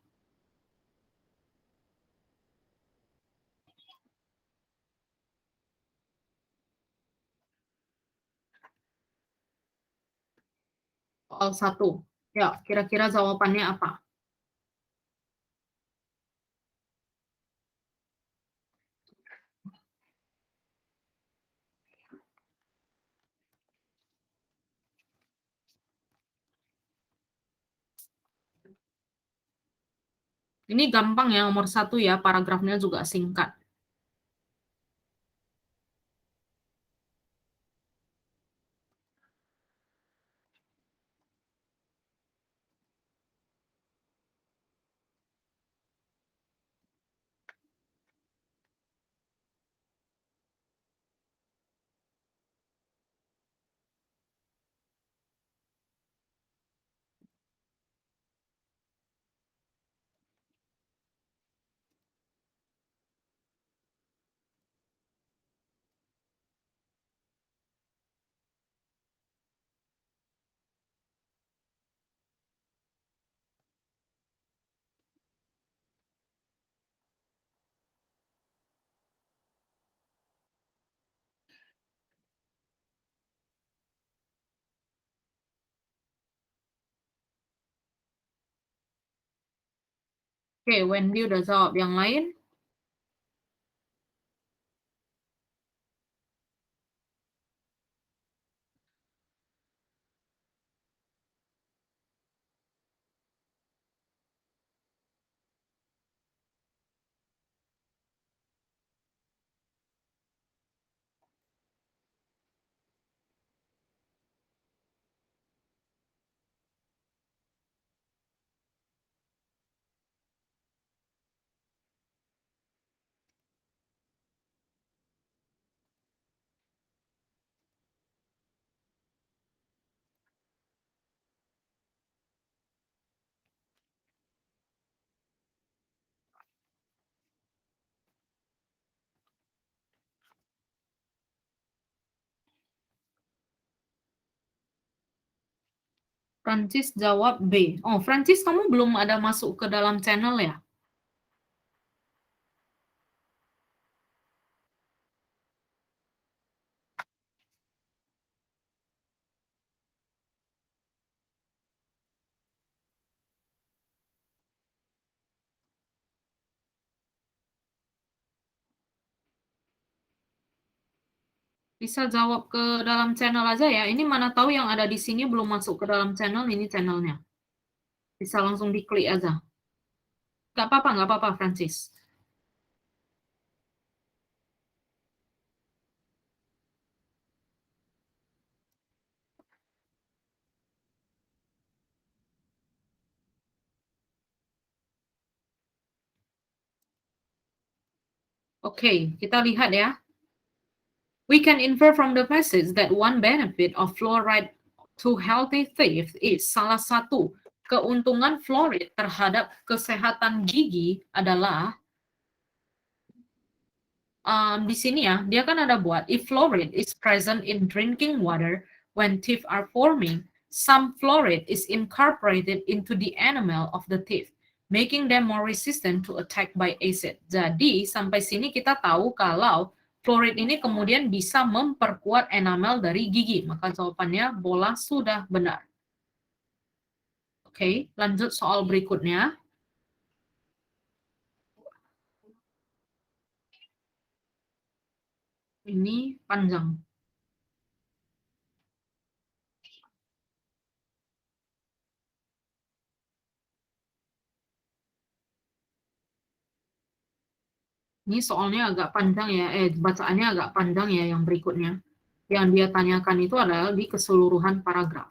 Soal satu. Ya, kira-kira jawabannya apa? Ini gampang ya, nomor satu ya, paragrafnya juga singkat. Oke, Wendy udah jawab. Yang lain? Francis jawab B. Oh, Francis, kamu belum ada masuk ke dalam channel ya? Bisa jawab ke dalam channel aja ya. Ini mana tahu yang ada di sini belum masuk ke dalam channel, ini channelnya. Bisa langsung diklik aja. Nggak apa-apa, Francis. Oke, kita lihat ya. We can infer from the passage that one benefit of fluoride to healthy teeth is salah satu keuntungan fluoride terhadap kesehatan gigi adalah di sini ya, dia kan ada buat if fluoride is present in drinking water when teeth are forming, some fluoride is incorporated into the enamel of the teeth, making them more resistant to attack by acid. Jadi sampai sini kita tahu kalau fluoride ini kemudian bisa memperkuat enamel dari gigi. Maka jawabannya bola sudah benar. Oke, lanjut soal berikutnya. Ini panjang. Ini soalnya agak panjang ya, bacaannya agak panjang ya yang berikutnya. Yang dia tanyakan itu adalah di keseluruhan paragraf.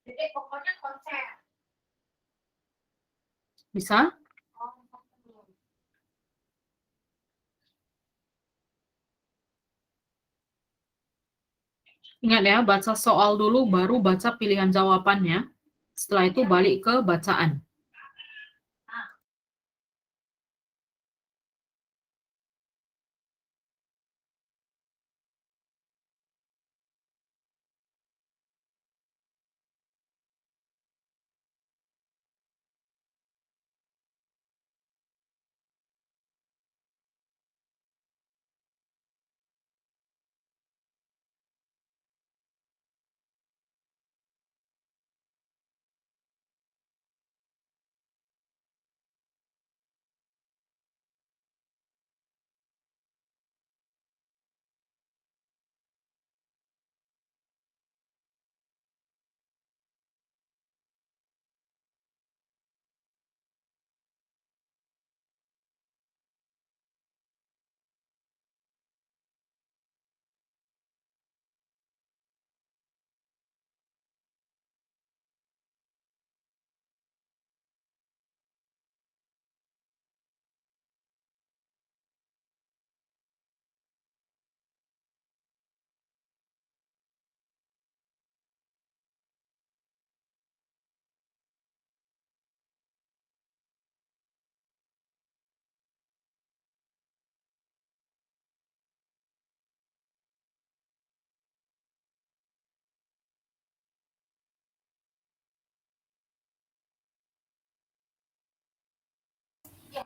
Jadi pokoknya konser. Bisa? Ingat ya, baca soal dulu, baru baca pilihan jawabannya. Setelah itu balik ke bacaan.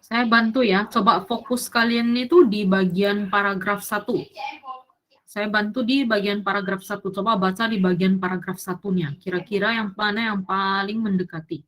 Saya bantu ya, coba fokus kalian itu di bagian paragraf 1. Saya bantu di bagian paragraf 1. Coba baca di bagian paragraf 1-nya. Kira-kira yang mana yang paling mendekati.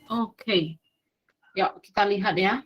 Oke. Yuk, kita lihat ya.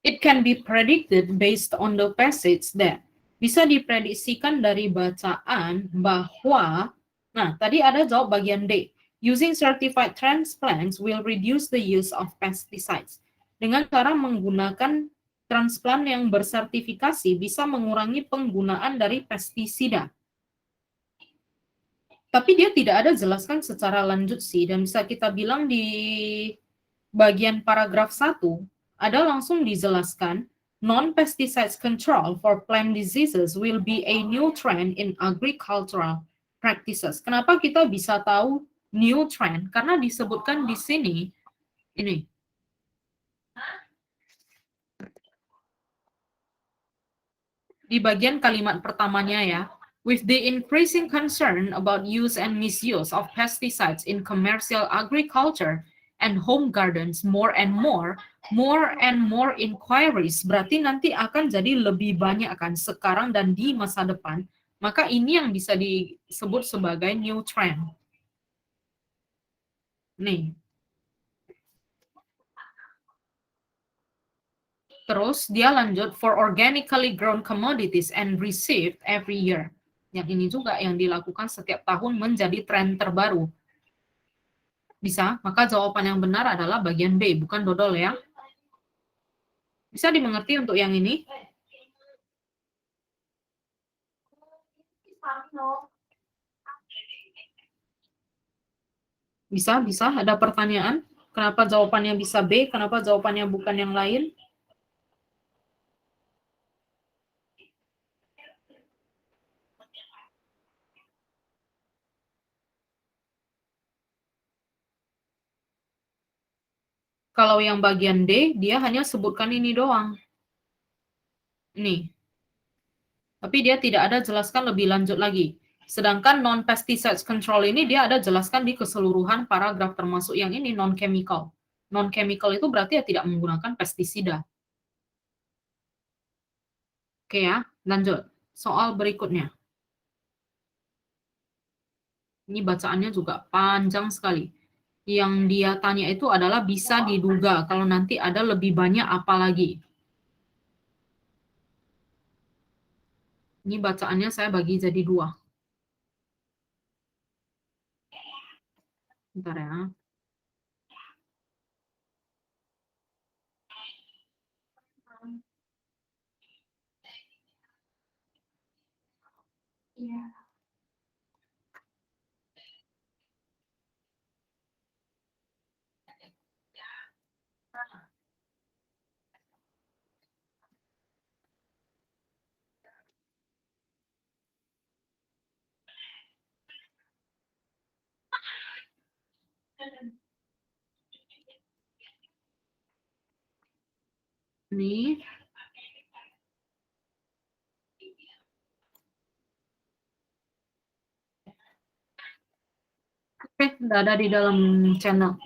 It can be predicted based on the passage that. Bisa diprediksikan dari bacaan bahwa, nah tadi ada jawab bagian D. Using certified transplants will reduce the use of pesticides. Dengan cara menggunakan transplant yang bersertifikasi bisa mengurangi penggunaan dari pestisida. Tapi dia tidak ada jelaskan secara lanjut sih, dan bisa kita bilang di bagian paragraf 1 ada langsung dijelaskan non-pesticides control for plant diseases will be a new trend in agricultural practices. Kenapa kita bisa tahu new trend? Karena disebutkan di sini ini. Di bagian kalimat pertamanya ya. With the increasing concern about use and misuse of pesticides in commercial agriculture and home gardens, more and more inquiries, berarti nanti akan jadi lebih banyak kan sekarang dan di masa depan. Maka ini yang bisa disebut sebagai new trend. Nih. Terus dia lanjut for organically grown commodities and received every year. Yang ini juga yang dilakukan setiap tahun menjadi tren terbaru. Bisa? Maka jawaban yang benar adalah bagian B, bukan dodol ya. Bisa dimengerti untuk yang ini? Bisa, bisa. Ada pertanyaan? Kenapa jawabannya bisa B? Kenapa jawabannya bukan yang lain? Kalau yang bagian D, dia hanya sebutkan ini doang. Nih. Tapi dia tidak ada jelaskan lebih lanjut lagi. Sedangkan non-pesticides control ini dia ada jelaskan di keseluruhan paragraf termasuk yang ini non-chemical. Non-chemical itu berarti ya tidak menggunakan pestisida. Oke ya, lanjut. Soal berikutnya. Ini bacaannya juga panjang sekali. Yang dia tanya itu adalah bisa diduga kalau nanti ada lebih banyak apa lagi. Ini bacaannya saya bagi jadi 2. Bentar ya. Nih. Oke, udah ada di dalam channel.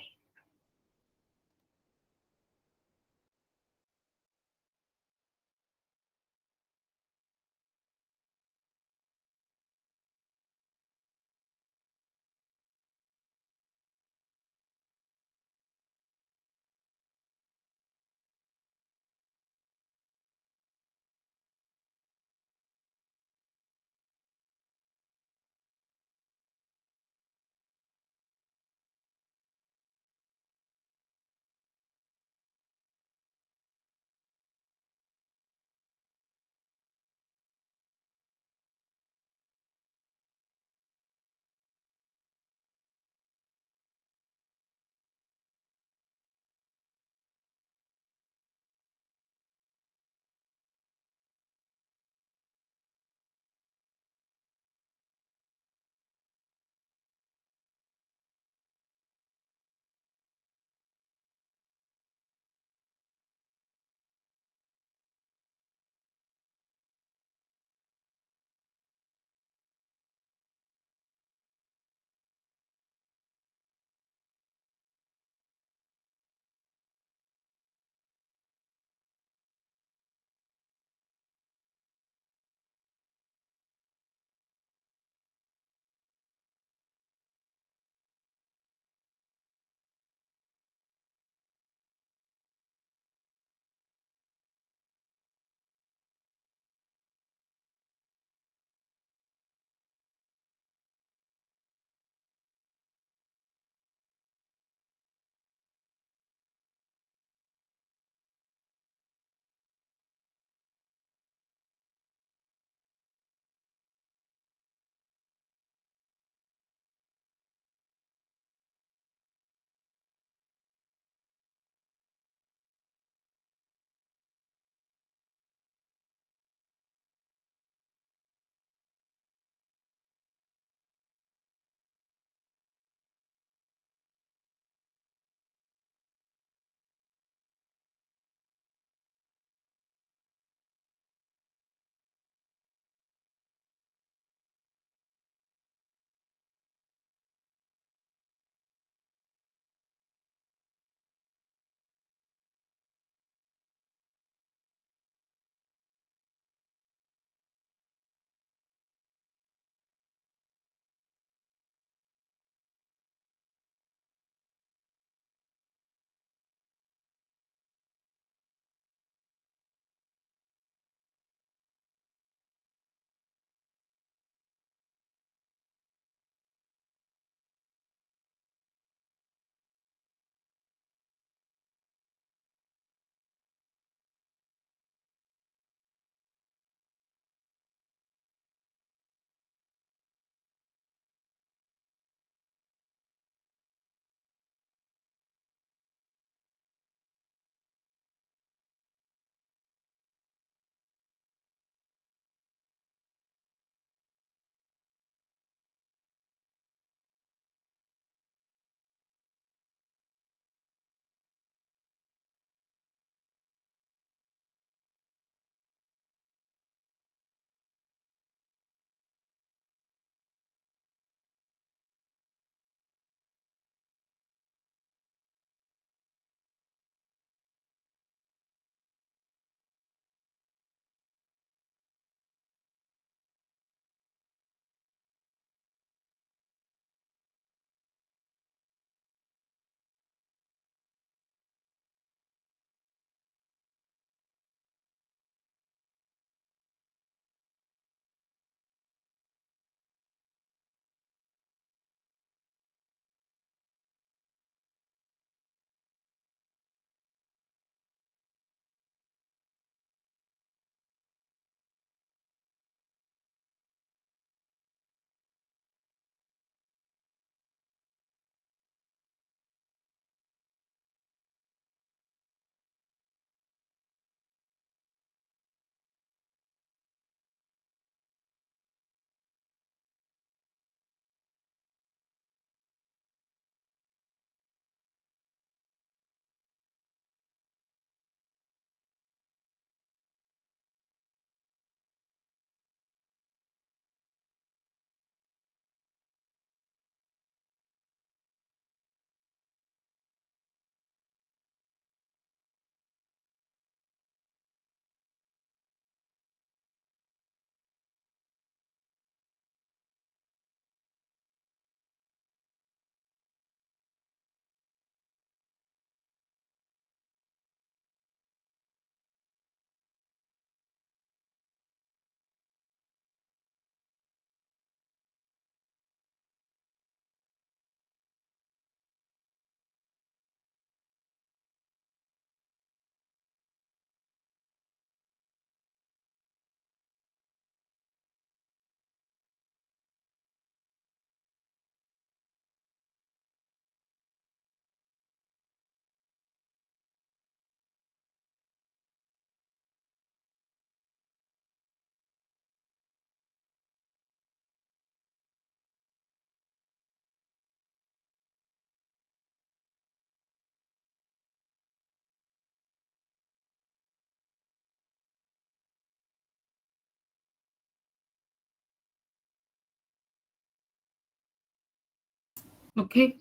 Oke,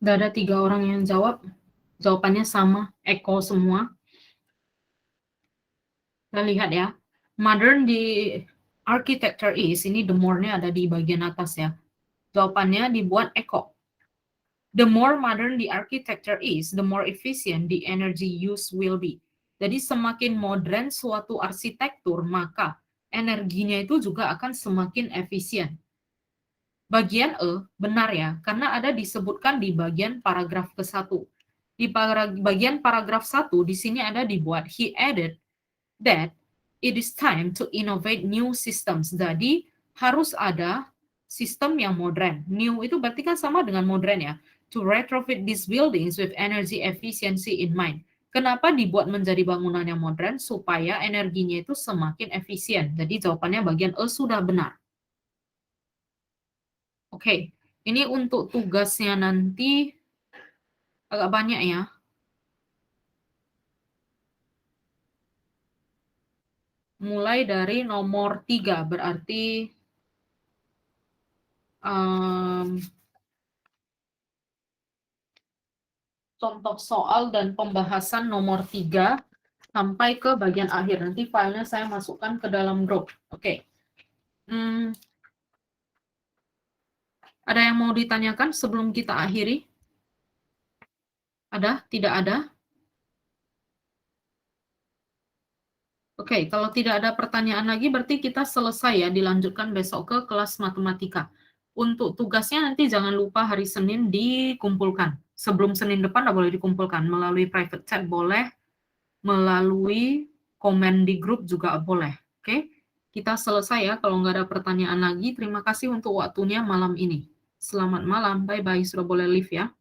udah ada 3 orang yang jawab. Jawabannya sama, Eko semua. Kita lihat ya. Modern di architecture is, ini the more-nya ada di bagian atas ya. Jawabannya dibuat Eko. The more modern the architecture is, the more efficient the energy use will be. Jadi semakin modern suatu arsitektur, maka energinya itu juga akan semakin efisien. Bagian E benar ya, karena ada disebutkan di bagian paragraf ke-1. Di bagian paragraf 1 di sini ada dibuat he added that it is time to innovate new systems. Jadi harus ada sistem yang modern. New itu berarti kan sama dengan modern ya. To retrofit these buildings with energy efficiency in mind. Kenapa dibuat menjadi bangunan yang modern? Supaya energinya itu semakin efisien. Jadi jawabannya bagian E sudah benar. Oke, ini untuk tugasnya nanti agak banyak ya. Mulai dari nomor 3, berarti contoh soal dan pembahasan nomor 3 sampai ke bagian akhir. Nanti filenya saya masukkan ke dalam grup. Oke. Ada yang mau ditanyakan sebelum kita akhiri? Ada? Tidak ada? Oke, kalau tidak ada pertanyaan lagi berarti kita selesai ya, dilanjutkan besok ke kelas matematika. Untuk tugasnya nanti jangan lupa hari Senin dikumpulkan. Sebelum Senin depan nggak boleh dikumpulkan. Melalui private chat boleh, melalui komen di grup juga boleh. Oke, kita selesai ya. Kalau nggak ada pertanyaan lagi, terima kasih untuk waktunya malam ini. Selamat malam, bye-bye. Sudah boleh live ya.